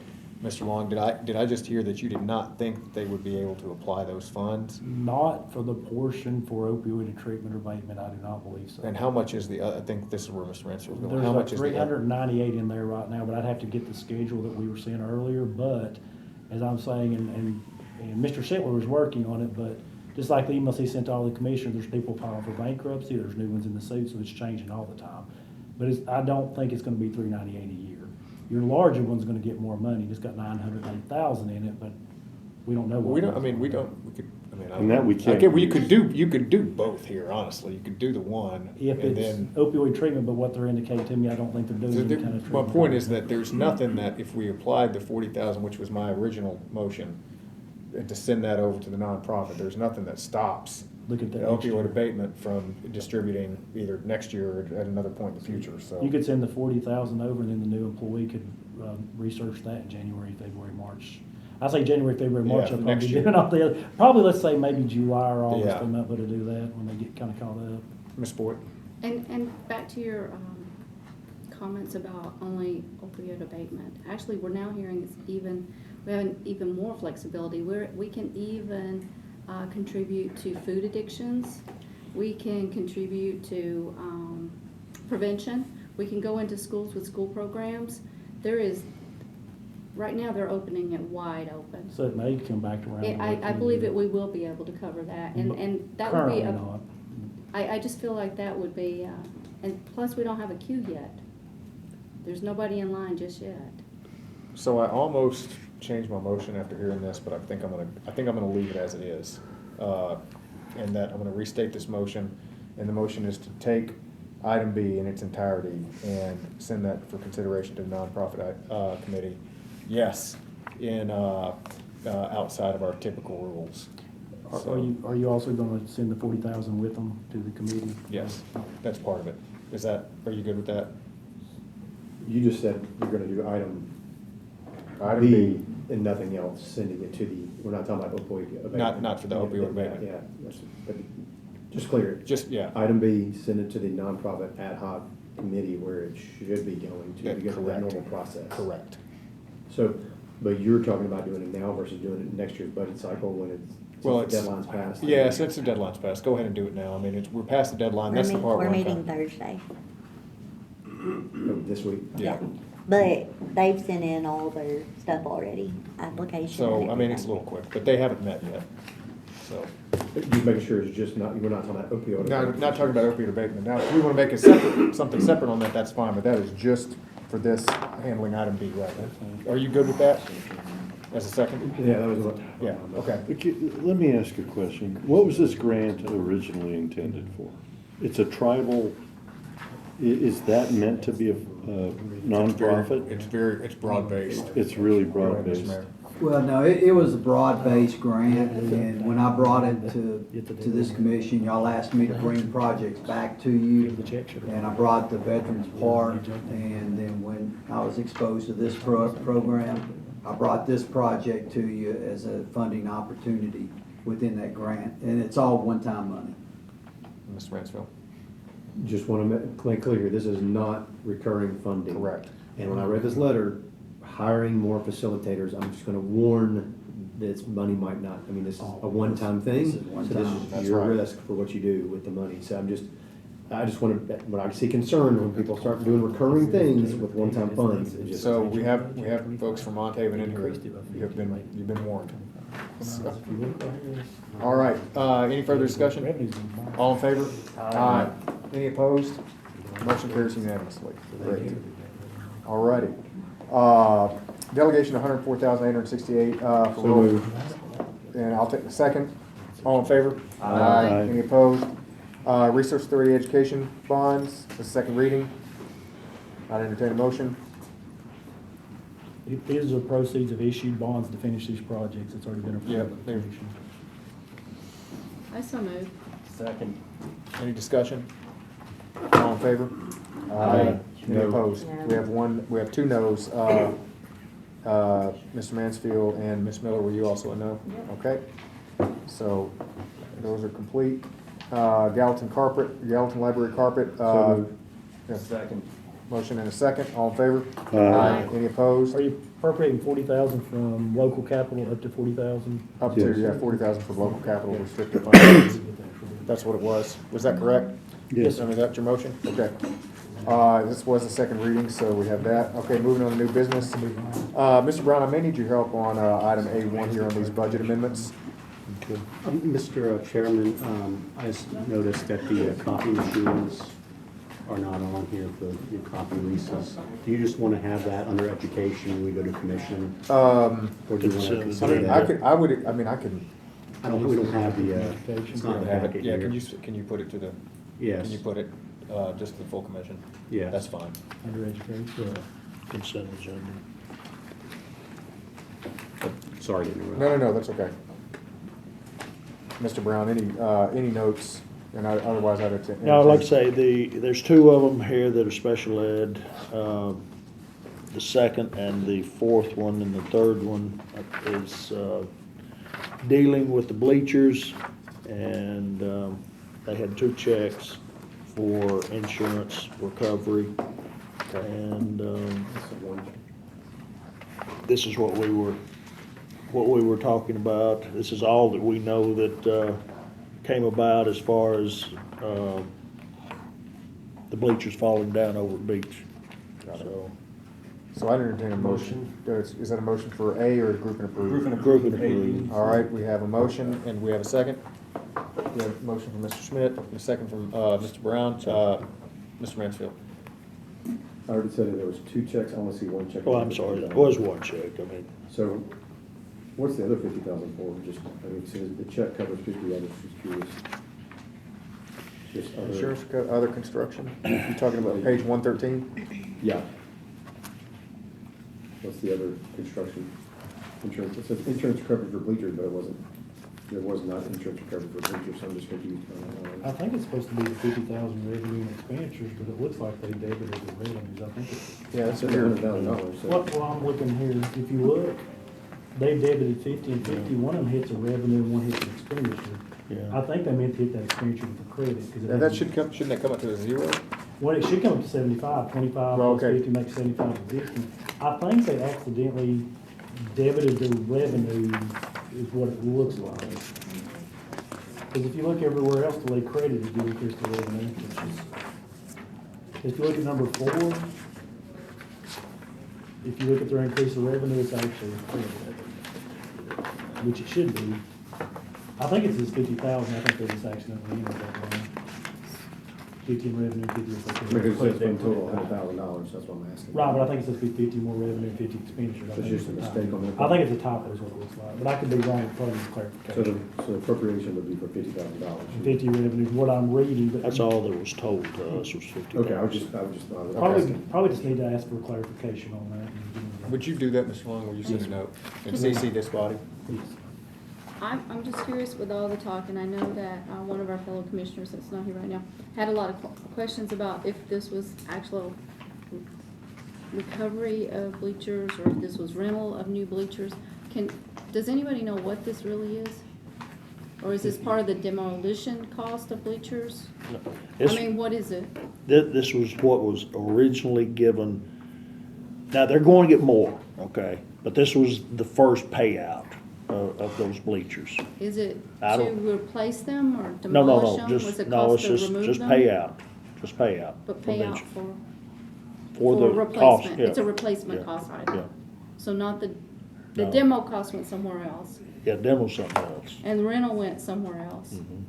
Mr. Long, did I just hear that you did not think that they would be able to apply those funds? Not for the portion for opioid treatment or abatement, I do not believe so. And how much is I think this is where Mr. Mansfield's going. There's How like much is 398 in there right now, but I'd have to get the schedule that we were seeing earlier. But as I'm saying, and Mr. Sittler was working on it, but just like the emails he sent to all the commissioners, there's people filing for bankruptcy, there's new ones in the suit, so it's changing all the time. But I don't think it's gonna be 398 a year. Your larger one's gonna get more money, it's got 908,000 in it, but we don't know. we what don't, we it's gonna don't, we could, And that we can't Okay, well, use. you could do both here, honestly. You could do the one, be. If and it's then. opioid treatment, but what they're indicating to me, I don't think they're doing So any the- kind of My treatment. point is that there's nothing that if we applied the 40,000, which was my original motion, and to send that over to the nonprofit. There's nothing that stops Look at the that next opioid year. abatement from distributing either next year or at another point in the future, so. You could send the 40,000 over, and then the new employee could research that in January, February, March. I say January, February, Yeah, March, for I'll next probably be year. doing all the other, probably let's say maybe July or August, Yeah. they might be able to do that when they get kind of caught up. Ms. Boyd? And back to your comments about only opioid abatement. Actually, we're now hearing it's even, we have an even more flexibility. We can even contribute to food addictions. We can contribute to prevention. We can go into schools with school programs. There is, right now, they're opening it wide open. So it may come back around. I believe that we will be able to cover that, and that would be Currently a. not. I just feel like that would be, and plus we don't have a queue yet. There's nobody in line just yet. So I almost changed my motion after hearing this, but I think I'm gonna leave it as it is. And that I'm gonna restate this motion, and the motion is to take item B in its entirety and send that for consideration to the nonprofit, committee. Yes, in, outside of our typical rules. Are you also gonna send the 40,000 with them to the committee? Yes, that's part of it. Are you good with that? You just said you're gonna do item Item B and nothing else, sending it to the, we're not talking about opioid abatement. Not for the opioid abatement. Yeah, but just clear it. Just, yeah. Item B, send it to the nonprofit ad hoc committee where it should be going to, Yeah, to go through that correct. normal process. Correct. So, but you're talking about doing it now versus doing it in next year's budget cycle when Well, since the deadline's passed? Yeah, since the deadline's passed, go ahead and do it now. I mean, we're past the deadline, that's the part We're where I'm meeting kinda- Thursday. Oh, this week? Yeah. But they've sent in all their stuff already, application. So, and I mean, it's a everything. little quick, but they haven't met yet, so. You making sure it's just not, we're not talking about opioid? Not talking about opioid abatement. Now, if we wanna make it separate, something separate on that, that's fine, but that is just for this handling item B right now. Are you good with that? As a second? Yeah, that was what. Yeah, okay. Okay, let me ask a question. What was this grant originally intended for? It's a tribal, is that meant to be a nonprofit? It's broad-based. It's really Go ahead, Mr. broad-based. Mayor. Well, no, it was a broad-based grant, and when I brought it to this commission, y'all asked me to bring projects back to you. The check should have. And I brought the Veterans Park, and then when I was exposed to this program, I brought this project to you as a funding opportunity within that grant, and it's all one-time money. Mr. Mansfield? Just want to make clear, this is not recurring funding. Correct. And when I read this letter, hiring more facilitators, I'm just going to warn this money might not, I mean, this is a one-time thing. This is one So this time. is That's your right. risk for what you do with the money. So I just want to, when I see concern when people start doing recurring things with one-time funds, it just. So we have folks from Monthaven in here. You've been warned. So- All right, any further discussion? All in favor? Aye. Any opposed? Motion carries unanimously. Great. All righty. Delegation 104,868 for So roll. moved. And I'll take the second. All in favor? Aye. Any opposed? Research 30 education bonds, the second reading. I'd entertain a motion. These are the proceeds of issued bonds to finish these projects. It's already been approved. Yeah, by the they're- commission. I so move. Second. Any discussion? All in favor? Aye. Any No. opposed? No. We have two noes. Mr. Mansfield and Ms. Miller, were you also a no? Okay. So those are complete. Gallatin Library carpet. So moved. yeah, Second. Motion and a second. All in favor? Aye. Any opposed? Are you appropriating 40,000 from local capital up to 40,000? Up to, Yes. yeah, 40,000 for local capital restricted funds. That's what it was. Was that correct? Yes. I mean, that's your motion? Okay. This was the second reading, so we have that. Okay, moving on to new business. Mr. Brown, I may need your help on item A1 here on these budget amendments. Mr. Chairman, I just noticed that the copy machines are not on here for new copy leases. Do you just want to have that under education when we go to commission? Or do you want to I consider mean, that? I can. We don't have the, it's not in the have it. packet Yeah, here. can you put it to the, Yes. can you put it, just to the full commission? Yes. That's fine. Under education? Consent agenda. Sorry to interrupt. No, that's okay. Mr. Brown, any notes, and otherwise I'd entertain. Now, like I say, there's two of them here that are special ed. The second and the fourth one, and the third one is dealing with the bleachers, and they had 2 checks for insurance recovery. And this is what we were talking about. This is all that we know that came about as far as the bleachers falling down over the beach. So I entertain a motion. Is that a motion for A or group and approve? Group and approve. All right, we have a motion and we have a second. We have a motion from Mr. Schmidt, and a second from Mr. Brown. Mr. Mansfield. I already said that there was 2 checks, I only see 1 check. Oh, I'm sorry, it was 1 check, I mean. So, what's the other 50,000 for? Just, I mean, so the check covers 50, I was just curious. Just other. Insurance, other construction. You talking about page 113? Yeah. What's the other construction? Insurance, it says insurance coverage for bleachers, but there was not insurance coverage for bleachers, so I'm just confused on that I line. think it's supposed to be the 50,000 revenue and expenditures, but it looks like they debited the revenues. I think it's. Yeah, that's It's here. $100,000, so. Well, I'm looking here, if you look, they debited 50 and 50, one of them hits a revenue and one hits an expenditure. Yeah. I think they meant to hit that expenditure with a credit. 'cause it Now, that hasn't- shouldn't that come up to a 0? Well, it should come up to 75, 25 Well, plus okay. 50 makes 75 to 50. I think they accidentally debited the revenue is what it looks like. Because if you look everywhere else, the way credited, you increase the revenue, which is, if you look at number 4, if you look at their increase of revenue, it's actually credited, which it should be. I think it says 50,000, I think they just accidentally entered that wrong. 50 in revenue, 50 in Because it's been total $100,000, that's what I'm asking. Right, but I think it says 50 more revenue, 50 expenditures. I It's think just a it's mistake on their I part. think it's a typo is what it looks like, but I could be wrong, probably So clarification. the appropriation would be for $50,000. 50 revenue, what I'm reading, but. That's all that was told to us was 50,000. Okay, I was just Probably just need to ask for clarification on that. Would you do that, Mr. Long, will you send a note and CC this body? I'm just curious with all the talk, and I know that one of our fellow commissioners that's not here right now had a lot of questions about if this was actual recovery of bleachers or if this was rental of new bleachers. Does anybody know what this really is? Or is this part of the demolition cost of bleachers? I mean, what is it? This was what was originally given. Now, they're going to get more, okay? But this was the first payout of those bleachers. Is it I to don't- replace them or demolish them? Was it No, cost it's to remove just them? payout, just payout. But for payout bleachers. for the cost, replacement. yeah. It's a replacement Yeah, cost item. yeah. So not the No. demo cost went somewhere else Yeah, demo's something else. and the rental went somewhere else. Mhm.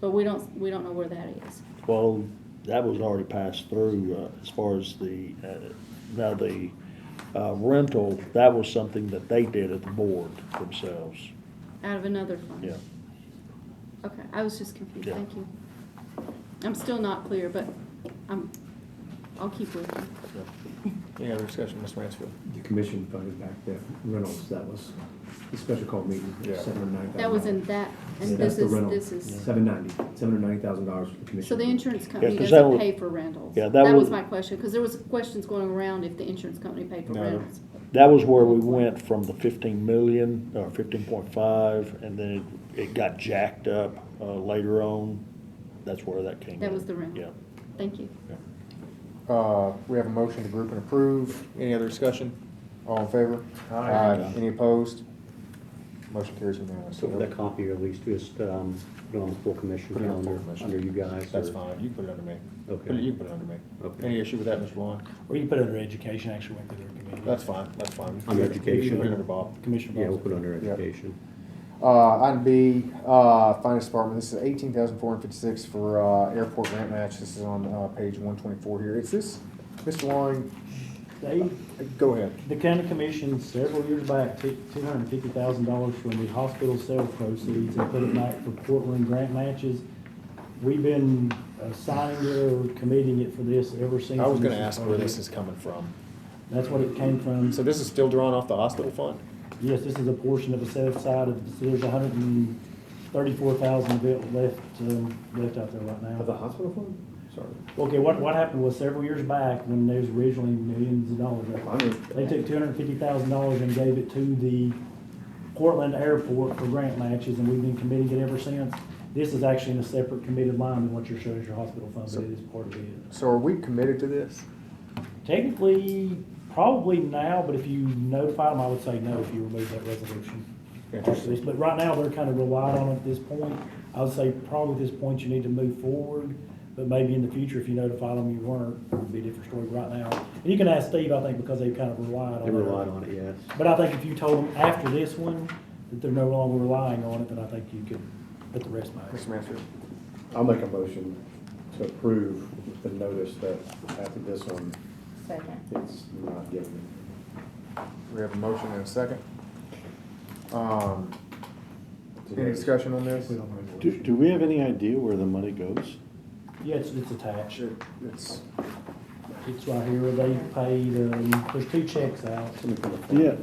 But we don't know where that is. Well, that was already passed through, as far as now the rental, that was something that they did at the board themselves. Out of another fund. Yeah. Okay, I was just confused. Yeah. Thank you. I'm still not clear, but I'll keep looking. Any other discussion, Mr. Mansfield? The commission funded back the rentals, that was the special call meeting, Yeah. $790,000. That was in that, and Yeah, this that's the rental. is, $790,000 for the commission. so the insurance company 'cause that doesn't was- pay for rentals? Yeah, that That was was- my question, because there was questions going around if the insurance company paid for No. rentals. That was where we went from the 15 million, or 15.5, and then it got jacked up later on. That's where that came in. That was the rental. Yeah. Thank you. We have a motion to group and approve. Any other discussion? All in favor? Aye. Any opposed? Motion carries unanimously. So for that copy, at least just put it on the full commission Put it on the full calendar commission. under you guys. That's or- fine, you can put it under me. Okay. You can put it under me. Okay. Any issue with that, Mr. Long? Or you can put it under education, actually went through their committee. That's fine. Under You can education. put it under Bob. Commissioner Yeah, we'll Boswell. put it under Yeah. education. Item B, Finance Department, this is 18,456 for airport grant match. This is on page 124 here. Is this, Mr. Long, go ahead. The county commission several years back took $250,000 from the hospital sale proceeds and put it back for Portland grant matches. We've been assigning it or committing it for this ever since. I was gonna this ask where started. this is coming from. That's what it came from. So this is still drawn off the hospital fund? Yes, this is a portion of a set aside of, so there's 134,000 left, left out there right now. Of the hospital fund? Sorry. Okay, what happened was several years back, when there was originally millions of dollars, they took $250,000 and gave it to the Portland Airport for grant matches, and we've been committing it ever since. This is actually in a separate committed line than what you're showing as your hospital fund, but it is part of it. So are we committed to this? Technically, probably now, but if you notify them, I would say no if you remove that resolution. Interesting. But right now, they're kind of relied on at this point. I would say probably at this point, you need to move forward, but maybe in the future, if you notify them you weren't, it would be a different story right now. And you can ask Steve, I think, because they've kind of relied on it. They relied on it, yes. But I think if you told them after this one that they're no longer relying on it, then I think you could put the rest back. Mr. Mansfield? I'll make a motion to approve the notice that after this one, Second. it's not given. We have a motion and a second. Any discussion on this? Do we have any idea where the money goes? Yeah, it's attached. It's, It's right here. They paid, there's 2 checks out. Yeah,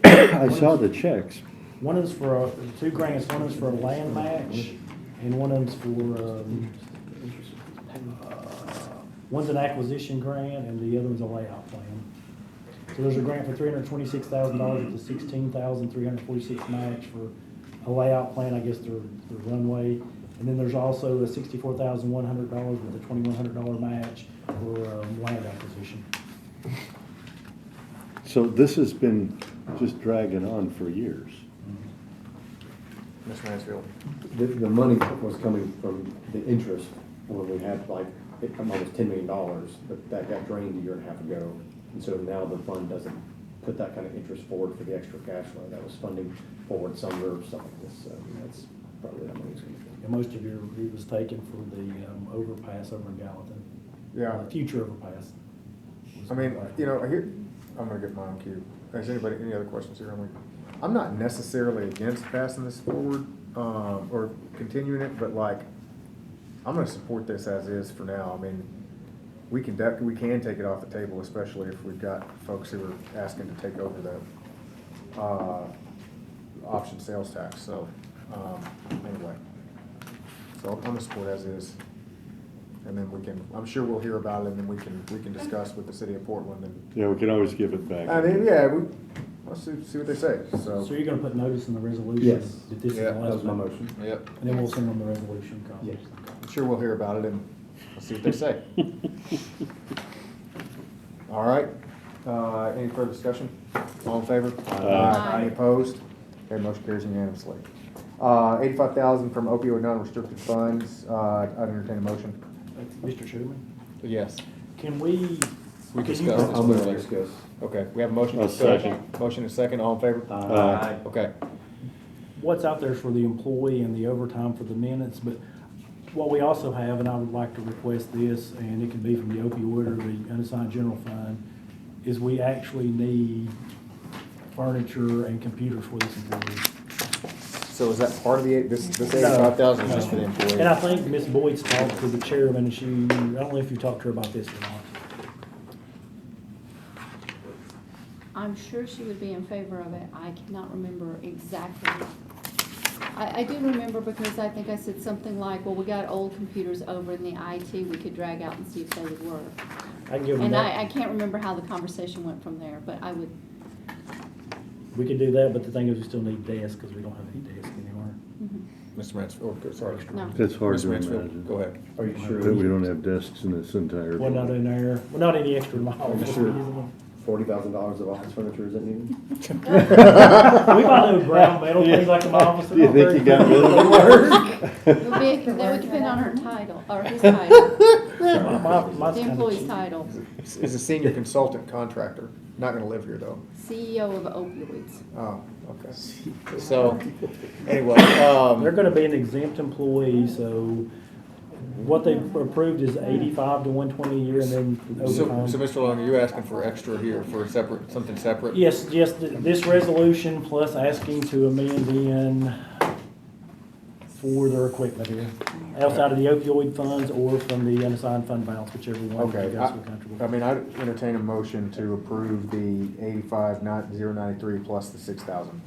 I saw the checks. One is for 2 grants. One is for a land match, and one is for, one's an acquisition grant, and the other one's a layout plan. So there's a grant for $326,000 with a $16,346 match for a layout plan, I guess the runway. And then there's also a $64,100 with a $2,100 match for land acquisition. So this has been just dragging on for years. Mr. Mansfield? The money was coming from the interest when we had like, almost $10 million, but that got drained a year and a half ago. And so now the fund doesn't put that kind of interest forward for the extra cash flow. That was funding forward Sumner or stuff like this. So that's probably that money's going to be. And most of your, it was taken for the overpass over in Gallatin. Yeah. Future overpass. I mean, you know, here, I'm gonna get mine queued. Has anybody, any other questions here? I'm not necessarily against passing this forward, or continuing it, but like, I'm gonna support this as is for now. I mean, we can take it off the table, especially if we've got folks who are asking to take over the, option sales tax, so, anyway. So I'm gonna support as is. And then we can, I'm sure we'll hear about it, and then we can discuss with the city of Portland and. Yeah, we can always give it back. I mean, yeah, let's see what they say, So so. you're gonna put notice in the resolution? Yes. That this is the Yeah, last That was my one? motion. Yep. And then we'll send them the resolution copy. Yes. I'm sure we'll hear about it and we'll see what they say. All right, any further discussion? All in favor? Aye. Any opposed? Okay, motion carries unanimously. $85,000 from opioid non-restricted funds, I'd entertain a motion. Mr. Schuman, Yes. can we? We can you- discussed this I'm going to earlier. discuss. Okay, we have a motion. A second. Motion and second, all in favor? Aye. Okay. What's out there for the employee and the overtime for the minutes, but what we also have, and I would like to request this, and it can be from the opioid or the unassigned general fund, is we actually need furniture and computers for this employee. So is that part of this No. $85,000 is just for the employee? And I think Ms. Boyd's talked to the chairman, and she, I don't know if you talked to her about this or not. I'm sure she would be in favor of it. I cannot remember exactly. I do remember because I think I said something like, well, we got old computers over in the IT we could drag out and see if they would work. I can give them And that. I can't remember how the conversation went from there, but I would, We could do that, but the thing is, we still need desks, because we don't have any desks anymore. Mr. Mansfield, oh, sorry. no. It's hard Mr. to Mansfield, imagine go ahead. Are you sure? that we don't have desks in this entire. Well, not in there, well, not any extra in my office. Sure. We're using them. $40,000 of office furniture, is that needed? We buy those brown metal things like in my office. Do you think you got rid of them? That would depend on her title, or his title, Mine's the kinda employee's cheap. title. Is a senior consultant contractor, not gonna live here though. CEO of opioids. Oh, okay. So, anyway, They're gonna be an exempt employee, so what they approved is 85 to 120 a year, and then so overtime. Mr. Long, are you asking for extra here, for separate, something separate? Yes, this resolution plus asking to amend in for their equipment here, else out of the opioid funds or from the unassigned fund balance, whichever one you Okay, guys feel comfortable. I mean, I entertain a motion to approve the 85,093 plus the 6,000.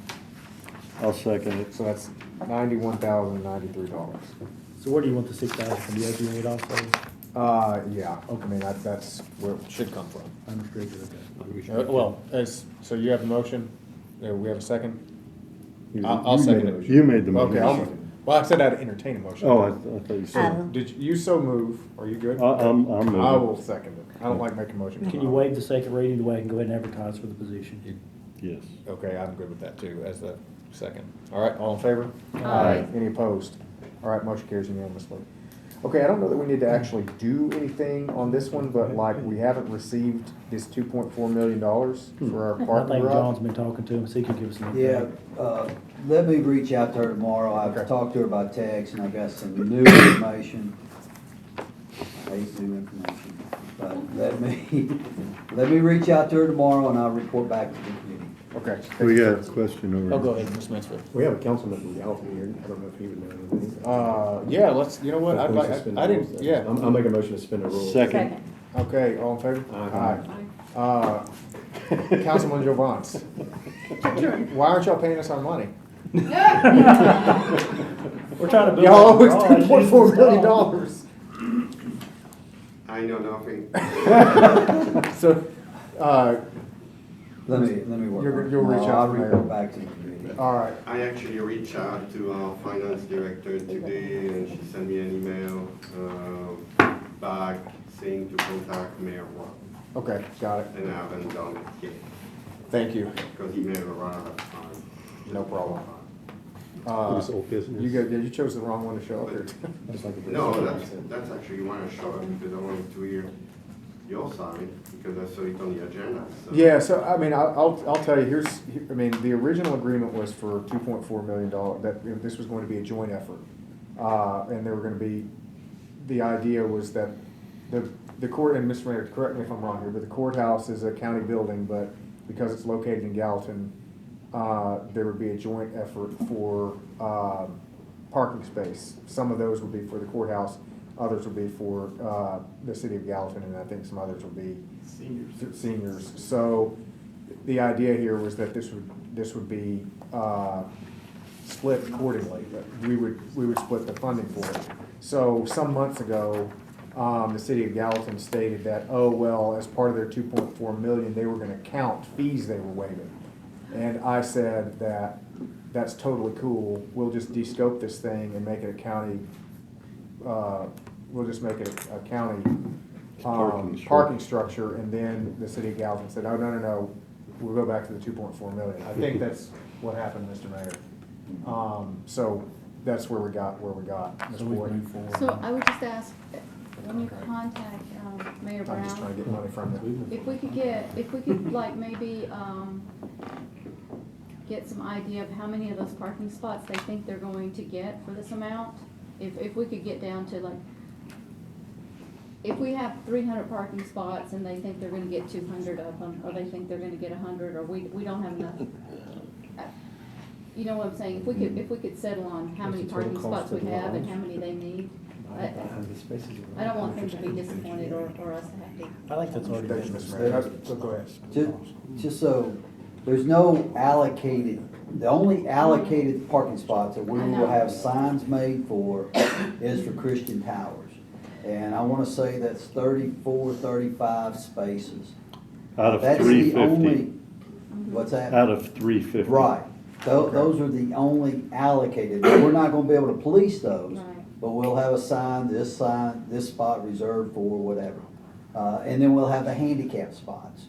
I'll second it. So that's $91,093. So where do you want the 6,000 from the opioid also? Yeah, I mean, that's where it should come from. Unrestricted, okay. So you have a motion, we have a second? You- I'll you second made a it. motion. You made the Okay, motion. well, I said I'd entertain a motion. Oh, I thought you said. Oh. Did you so move, are you good? I'm moving. I will second it, I don't like making motions. Can you waive the second reading, the way I can go ahead and advertise for the position? Yes. Okay, I'm good with that too, as the second. All right, all in favor? Aye. Any opposed? All right, motion carries unanimously. Okay, I don't know that we need to actually do anything on this one, but like, we haven't received this $2.4 million for our I parking think garage. John's been talking to him, see if he can give us an Yeah, update. let me reach out to her tomorrow. I've Okay. talked to her by text and I got some new information. I hate new information, but let me reach out to her tomorrow and I'll report back to the committee. Okay. We got a question over. Oh, go ahead, Ms. Mansfield. We have a councilman from Gallatin here, I don't know if he would know anything. Yeah, let's, you know what, I'd We like, suspend I the didn't, rules. yeah. I'll make a motion to suspend the rules. Second. Okay, all in favor? Aye. Aye. Councilman Jovance, why aren't y'all paying us our money? We're trying to build. Y'all owe a us garage. $2.4 million. I know nothing. So, Let me work on it. You'll reach out I'll to the mayor. report back to the committee. all right, I actually reached out to our finance director today and she sent me an email back saying to contact Mayor Rock. okay, got it. And I haven't done it yet Thank you, because he may run out of time. no problem. This old business. You chose the wrong one to show up here. No, that's actually why I showed up because I wanted to hear your side because I saw it on the agenda. So. Yeah, so, I mean, I'll tell you, I mean, the original agreement was for $2.4 million, that this was going to be a joint effort. And there were gonna be, the idea was that the court, and Mr. Mayor, correct me if I'm wrong here, but the courthouse is a county building, but because it's located in Gallatin, there would be a joint effort for, parking space. Some of those would be for the courthouse, others would be for, the city of Gallatin, and I think some others would be seniors. So the idea here was that this would be, split accordingly, that we would split the funding for it. So some months ago, the city of Gallatin stated that, oh, well, as part of their 2.4 million, they were gonna count fees they were waiving. And I said that that's totally cool, we'll just de-scope this thing and make it a county, we'll just make it a county, parking structure, and then the city of Gallatin said, oh, no, we'll go back to the 2.4 million. I think that's what happened, Mr. Mayor. So that's where we got, Ms. Boyd. So I would just ask, when you contact Mayor I'm just trying to Brown, get money from them. if we could like maybe get some idea of how many of those parking spots they think they're going to get for this amount? If we could get down to like, if we have 300 parking spots and they think they're gonna get 200 of them, or they think they're gonna get 100, or we don't have enough. You know what I'm saying? If we could settle on how many parking spots we have and how many they need. I don't want them to be disappointed or us to have to. I think that's already Thank you, been. Mr. Mayor. So go ahead. Just so, there's no allocated, the only allocated parking spots that we will have signs made for is for Christian Towers. And I wanna say that's 34, 35 spaces. Out of That's the 350. only, what's that? Out of 350. Right. Those are the only allocated. Now, we're not gonna be able to police those, Right. but we'll have a sign, this spot reserved for whatever. And then we'll have the handicap spots.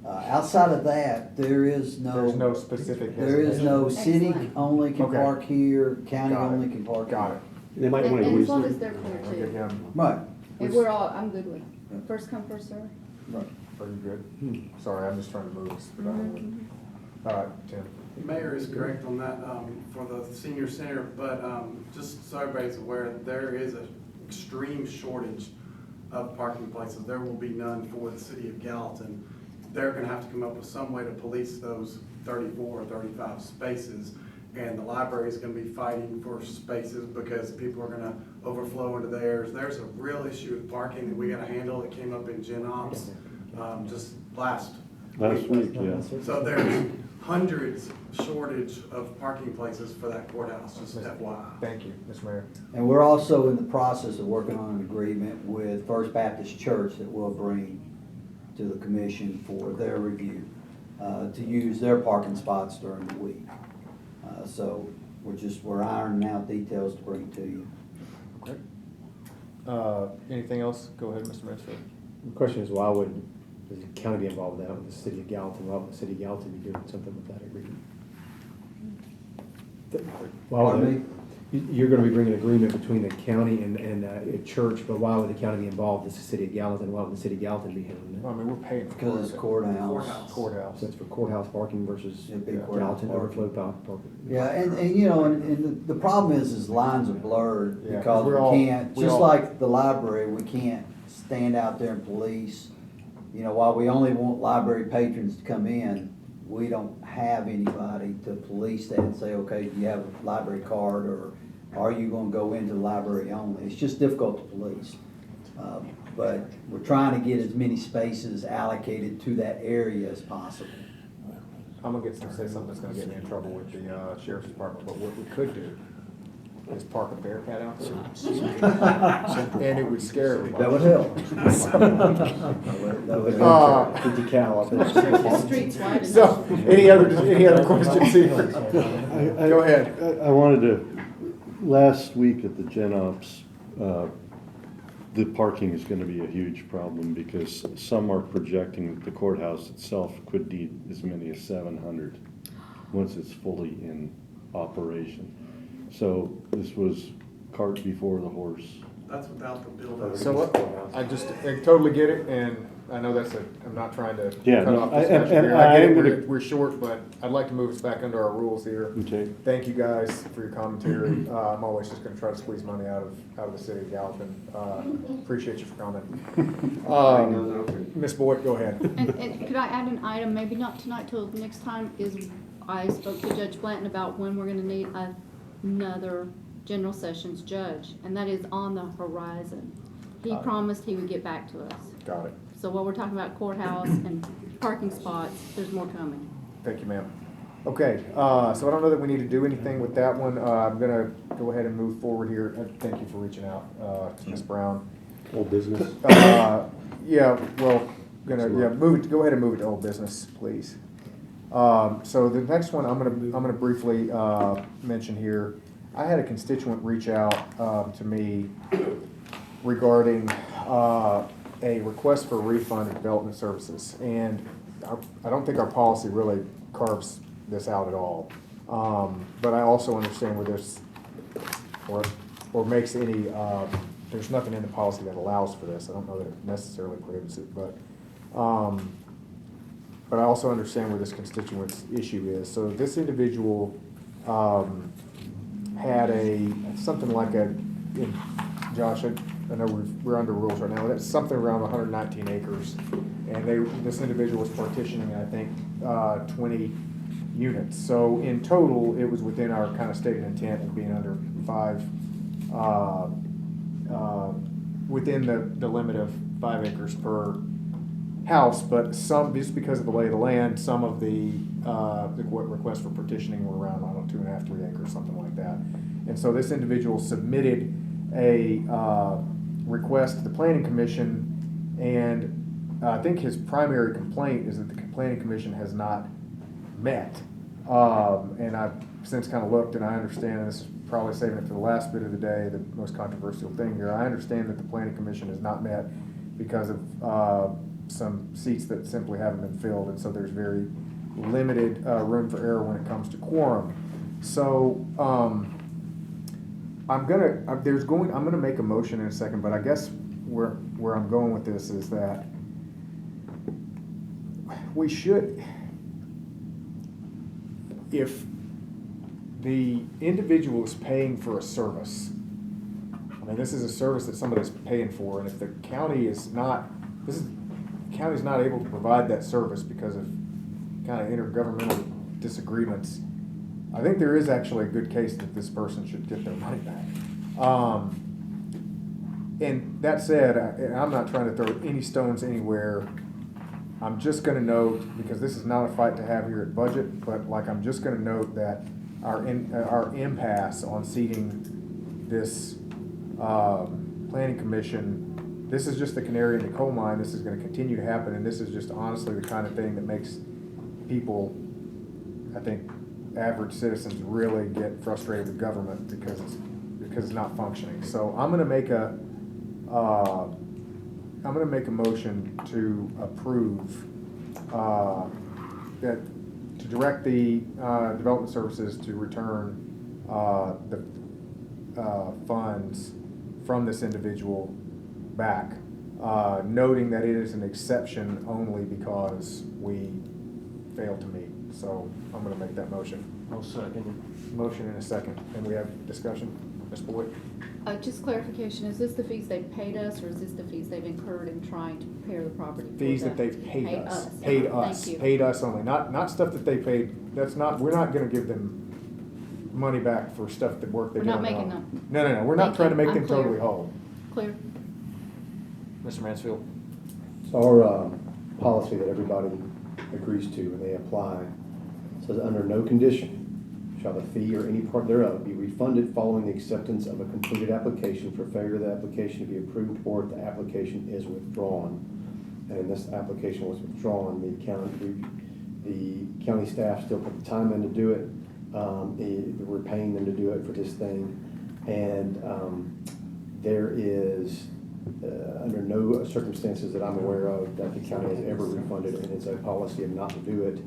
Outside of that, There's no specific. there is no city Excellent. only can Okay. park here, county Got it. only can park here. Got it. They might want to And use as long them. as they're clear I'll give too. him, Right. And we're all, I'm good with, first come, first serve. Right. are you good? Sorry, I'm just trying to move this. All right, Tim. The mayor is correct on that, for the senior center, but, just so everybody's aware, there is an extreme shortage of parking places. There will be none for the city of Gallatin. They're gonna have to come up with some way to police those 34 or 35 spaces. and the library is gonna be fighting for spaces because people are gonna overflow into theirs. There's a real issue with parking that we gotta handle that came up in Gen Ops, just last week, yeah. So there's hundreds shortage of parking places for that courthouse, just FYI. Thank you, Mr. Mayor. And we're also in the process of working on an agreement with First Baptist Church that we'll bring to the commission for their review, to use their parking spots during the week. So we're ironing out details to bring to you. Okay. Anything else? Go ahead, Mr. Mansfield. The question is, why would the county be involved in that with the city of Gallatin? Why would the city of Gallatin be doing something with that agreement? Why would Pardon me? You're gonna be bringing an agreement between the county and a church, but why would the county be involved? It's the city of Gallatin. Why would the city of Gallatin be handling Well, I it? mean, we're paying for Because it's courthouse. Courthouse. So that's for courthouse parking versus It'd be courthouse Gallatin parking. overflow parking. Yeah, and you know, and the problem is lines are blurred Yeah, because we're all- we can't, we just all- like the library, we can't stand out there and police. You know, while we only want library patrons to come in, we don't have anybody to police that and say, okay, do you have a library card, or are you gonna go into the library only? It's just difficult to police. But we're trying to get as many spaces allocated to that area as possible. I'm gonna say something that's gonna get me in trouble with the sheriff's department, but what we could do is park a Bearcat out there. And it would scare everybody. That would help. That would help. The decal up The street's wide enough. So, any other questions here? Go ahead. I wanted to, last week at the Gen Ops, the parking is gonna be a huge problem because some are projecting that the courthouse itself could need as many as 700 once it's fully in operation. So this was cart before the horse. That's without the building. So what, I totally get it, and I know I'm not trying to Yeah, cut no, off I- discussion and here. I I get am it, gonna- we're short, but I'd like to move us back under our rules here. Okay. Thank you guys for your commentary. I'm always just gonna try to squeeze money out of the city of Gallatin. Appreciate you for commenting. Ms. Boyd, go ahead. And could I add an item, maybe not tonight, till next time, is I spoke to Judge Blanton about when we're gonna need another general sessions judge, and that is on the horizon. He promised he would get back to us. Got it. So while we're talking about courthouse and parking spots, there's more coming. Thank you, ma'am. Okay, so I don't know that we need to do anything with that one. I'm gonna go ahead and move forward here. Thank you for reaching out to Ms. Brown. Old business? Yeah, well, go ahead and move it to old business, please. So the next one I'm gonna briefly mention here. I had a constituent reach out to me regarding a request for a refund of development services, and I don't think our policy really carves this out at all. But I also understand where there's or makes any there's nothing in the policy that allows for this. I don't know that it necessarily prohibits it, but I also understand where this constituent's issue is. So this individual had something like Josh, I know we're under rules right now, that's something around 119 acres. And this individual was partitioning, I think, 20 units. So in total, it was within our kind of stated intent of being under 5, within the limit of 5 acres per house, but just because of the lay of the land, some of the requests for partitioning were around, 2.5, 3 acres, something like that. And so this individual submitted a request to the Planning Commission, and I think his primary complaint is that the Planning Commission has not met. And I've since kind of looked, and I understand, and this is probably saving it for the last bit of the day, the most controversial thing here. I understand that the Planning Commission has not met because of some seats that simply haven't been filled, and so there's very limited room for error when it comes to quorum. So I'm gonna make a motion in a second, but I guess where I'm going with this is that we should, if the individual is paying for a service, I mean, this is a service that somebody's paying for, and if the county is not, the county's not able to provide that service because of kind of intergovernmental disagreements, I think there is actually a good case that this person should get their money back. And that said, I'm not trying to throw any stones anywhere. I'm just gonna note, because this is not a fight to have here at budget, but like, I'm just gonna note that our impasse on seating this, planning commission, this is just the canary in the coal mine. This is gonna continue to happen, and this is just honestly the kind of thing that makes people, I think, average citizens really get frustrated with government because it's not functioning. So I'm gonna make a motion to approve, that, to direct the, development services to return, the, funds from this individual back, noting that it is an exception only because we failed to meet. So I'm gonna make that motion. I'll second it. Motion and a second. And we have discussion. Ms. Boyd? Just clarification, is this the fees they've paid us, or is this the fees they've incurred in trying to prepare the property? for Fees the- that they've paid us. Paid us. Thank you. Paid us only, not stuff that they paid. That's not, we're not gonna give them money back for stuff that work they We're did not on their making own. them. No, we're not Thank trying to you. make them I'm clear. totally whole. Clear? Mr. Mansfield? So our policy that everybody agrees to when they apply says, under no condition shall the fee or any part thereof be refunded following the acceptance of a completed application for failure of the application to be approved or if the application is withdrawn. And this application was withdrawn, the county staff still put the time in to do it. We're paying them to do it for this thing. And there is, under no circumstances that I'm aware of, that the county has ever refunded, and it's a policy of not to do it.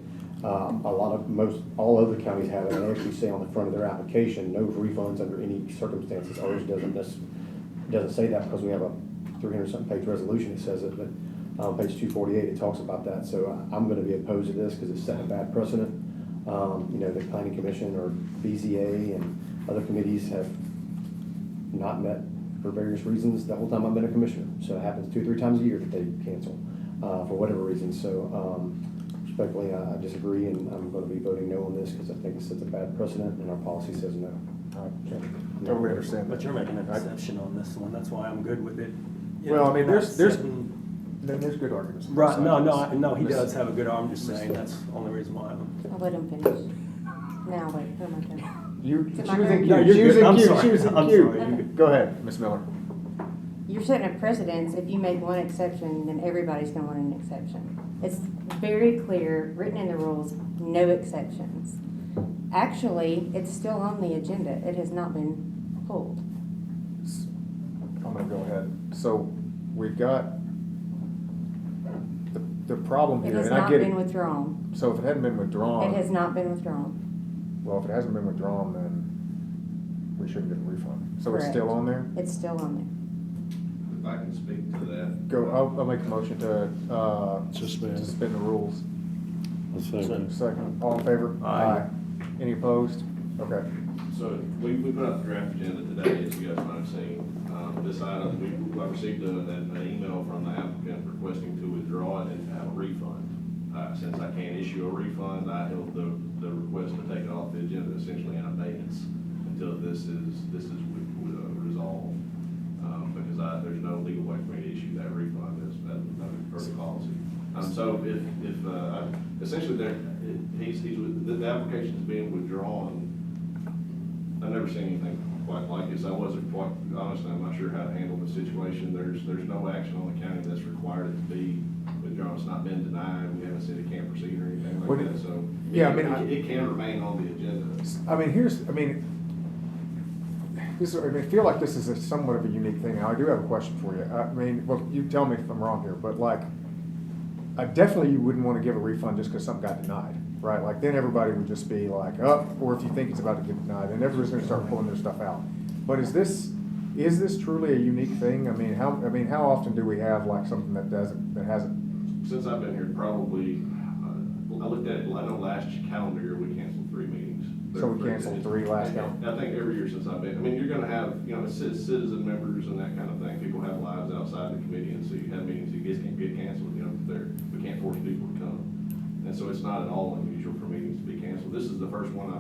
All other counties have it, and they actually say on the front of their application, no refunds under any circumstances. Ours doesn't say that because we have a 300-something page resolution that says it, but on page 248, it talks about that. So I'm gonna be opposed to this because it's setting a bad precedent. The planning commission or BZA and other committees have not met for various reasons the whole time I've been a commissioner. So it happens 2 or 3 times a year that they cancel for whatever reason. So respectfully, I disagree, and I'm going to be voting no on this because I think it sets a bad precedent, and our policy says no. Totally understand that. But you're making an exception on this one, that's why I'm good with it. You Well, know, I mean, not there's setting- good arguments. on both Right, sides no, of no, this. no, he Miss- does have a good arm, just saying, that's the only reason why I'm. I'll let him finish. Now, wait, who am I doing? You, Is it she my was in turn? queue. No, you're She was good. in I'm queue. sorry. She was in I'm queue. sorry. You're good. Go ahead, Ms. Miller. You're setting a precedence. If you make one exception, then everybody's gonna want an exception. It's very clear, written in the rules, no exceptions. Actually, it's still on the agenda. It has not been pulled. I'm gonna go ahead. So we've got the problem It here, has and I not get been it. withdrawn. So if it hadn't been withdrawn. It has not been withdrawn. Well, if it hasn't been withdrawn, then we shouldn't get a refund. So it's Correct. still on there? It's still on there. If I can speak to that. Go, I'll make a motion to, suspend the rules. Second, all in favor? Aye. Any opposed? Okay. So we put out the draft agenda today, as you guys might have seen. This item, I received an email from the applicant requesting to withdraw it and have a refund. Since I can't issue a refund, I held the request to take it off the agenda essentially in abeyance until this is resolved. Because there's no legal way for me to issue that refund as per policy. So if essentially the application is being withdrawn. I've never seen anything quite like this. I wasn't quite, honestly, I'm not sure how to handle the situation. There's no action on the county that's required it to be withdrawn. It's not been denied. We haven't said it can't proceed or anything like that, so. Yeah, I mean, it can remain on the agenda. I feel like this is somewhat of a unique thing. Now, I do have a question for you. I mean, well, you tell me if I'm wrong here, but like, I definitely wouldn't want to give a refund just because something got denied, right? Like, then everybody would just be like, oh, or if you think it's about to get denied, then everybody's gonna start pulling their stuff out. But is this truly a unique thing? I mean, how often do we have like something that hasn't? Since I've been here, probably, I looked at it, I know last calendar year, we canceled 3 meetings. So we canceled 3 last calendar? I think every year since I've been, I mean, you're gonna have, citizen members and that kind of thing. People have lives outside the committee, and so you have meetings that get canceled, we can't force people to come. And so it's not at all unusual for meetings to be canceled. This is the first one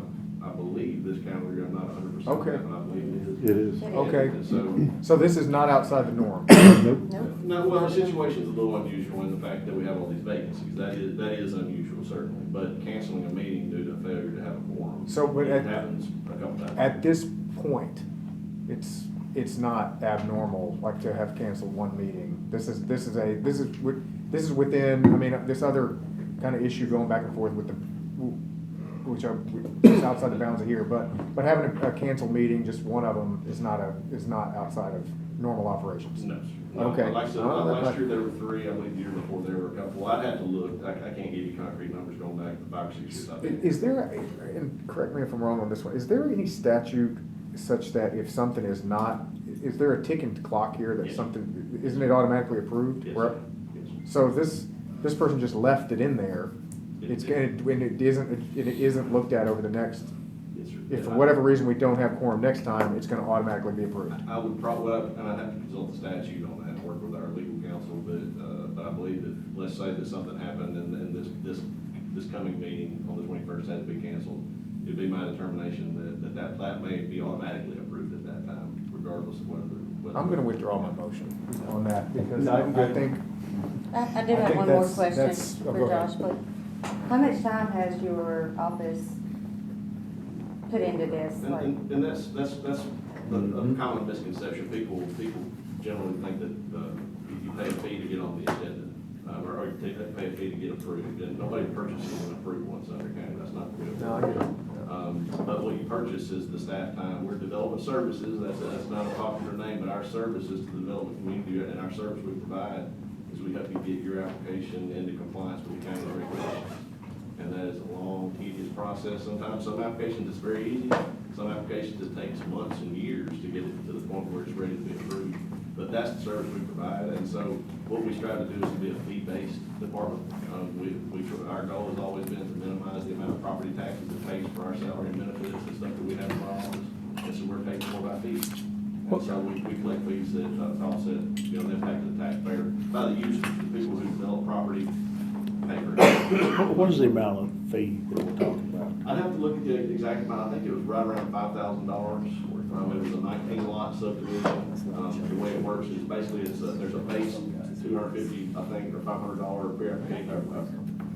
I believe this calendar year, I'm not 100%, Okay. but I believe it is. It is. Okay. And so, So this is not outside the norm? Nope. no, well, the situation's a little unusual in the fact that we have all these vacancies. That is unusual, certainly. But canceling a meeting due to failure to have a quorum. So, but it happens a couple times. At this point, it's not abnormal, like to have canceled one meeting. This is within, I mean, this other kind of issue going back and forth with the, which is outside the bounds of here, but having a canceled meeting, just one of them is not outside of normal operations. No. Okay. Like I said, last year there were 3, I believe the year before there were a couple. I'd have to look, I can't give you concrete numbers going back to 5 or 6 years. I've been- Is there, and correct me if I'm wrong on this one, is there any statute such that if something is not, is there a ticking clock here that Yes. something, isn't it automatically approved? Yes, Where- sir. Yes, sir. So if this person just left it in there, it's gonna, when it isn't looked at over the next, Yes, sir. if for whatever reason we don't have quorum next time, it's gonna automatically be approved. I would probably, and I'd have to consult the statute on that and work with our legal counsel, but I believe that, let's say that something happened and this coming meeting on the 21st had to be canceled, it'd be my determination that may be automatically approved at that time, regardless of whether. I'm gonna withdraw my motion on that, because No, I'm I good. think, I do I have think one more that's- question that's- oh, for go ahead. Josh, please. How much time has your office put into this? Like, And that's a common misconception. People generally think that you pay a fee to get on the agenda, or you pay a fee to get approved, and nobody purchases an approved one, Sumner County. That's not real. no, I get it. But what you purchase is the staff time. We're development services, that's not a popular name, but our services to the development community and our service we provide is we help you get your application into compliance with the county regulations. And that is a long, tedious process. Sometimes some applications it's very easy, some applications it takes months and years to get it to the point where it's ready to be approved. But that's the service we provide, and so what we strive to do is to be a fee-based department. Our goal has always been to minimize the amount of property taxes it pays for our salary and benefits and stuff that we have in our office, and so we're paid more by fees. And so we collect fees that offset, the impact of the taxpayer by the users, the people who develop property pay for it. What is the amount of fee that we're talking about? I'd have to look at the exact amount. I think it was right around $5,000. It was a 19-lot subdivision. The way it works is basically there's a base $250, I think, or $500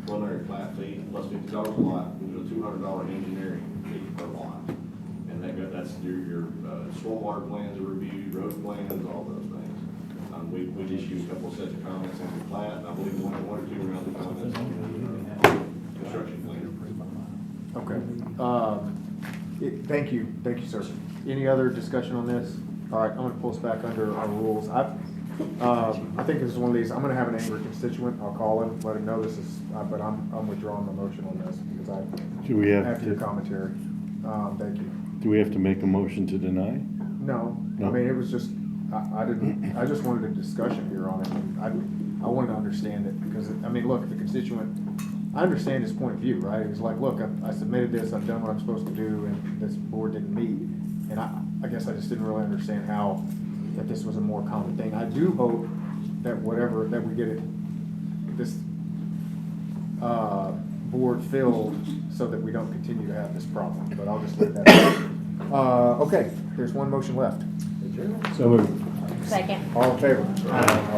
preliminary plat fee plus $50 a lot. There's a $200 engineering fee per lot, and that's your stormwater plans are reviewed, road plans, all those things. We'd issue a couple of sets of comments on the plat, and I believe one or two rounds of comments on the construction plan. Okay. Thank you, sir. Any other discussion on this? All right, I'm gonna pull us back under our rules. I think this is one of these, I'm gonna have an angry constituent, I'll call him, let him know this is, but I'm withdrawing my motion on this, because Do we have after your to, commentary. Thank you. do we have to make a motion to deny? No, I No? mean, it was just, I just wanted a discussion here on it. I wanted to understand it, because, I mean, look, the constituent, I understand his point of view, right? It was like, look, I submitted this, I've done what I'm supposed to do, and this board didn't meet. And I guess I just didn't really understand that this was a more common thing. I do hope that that we get this board filled so that we don't continue to have this problem, but I'll just leave that there. Okay, there's one motion left. So moved. Second. All in favor?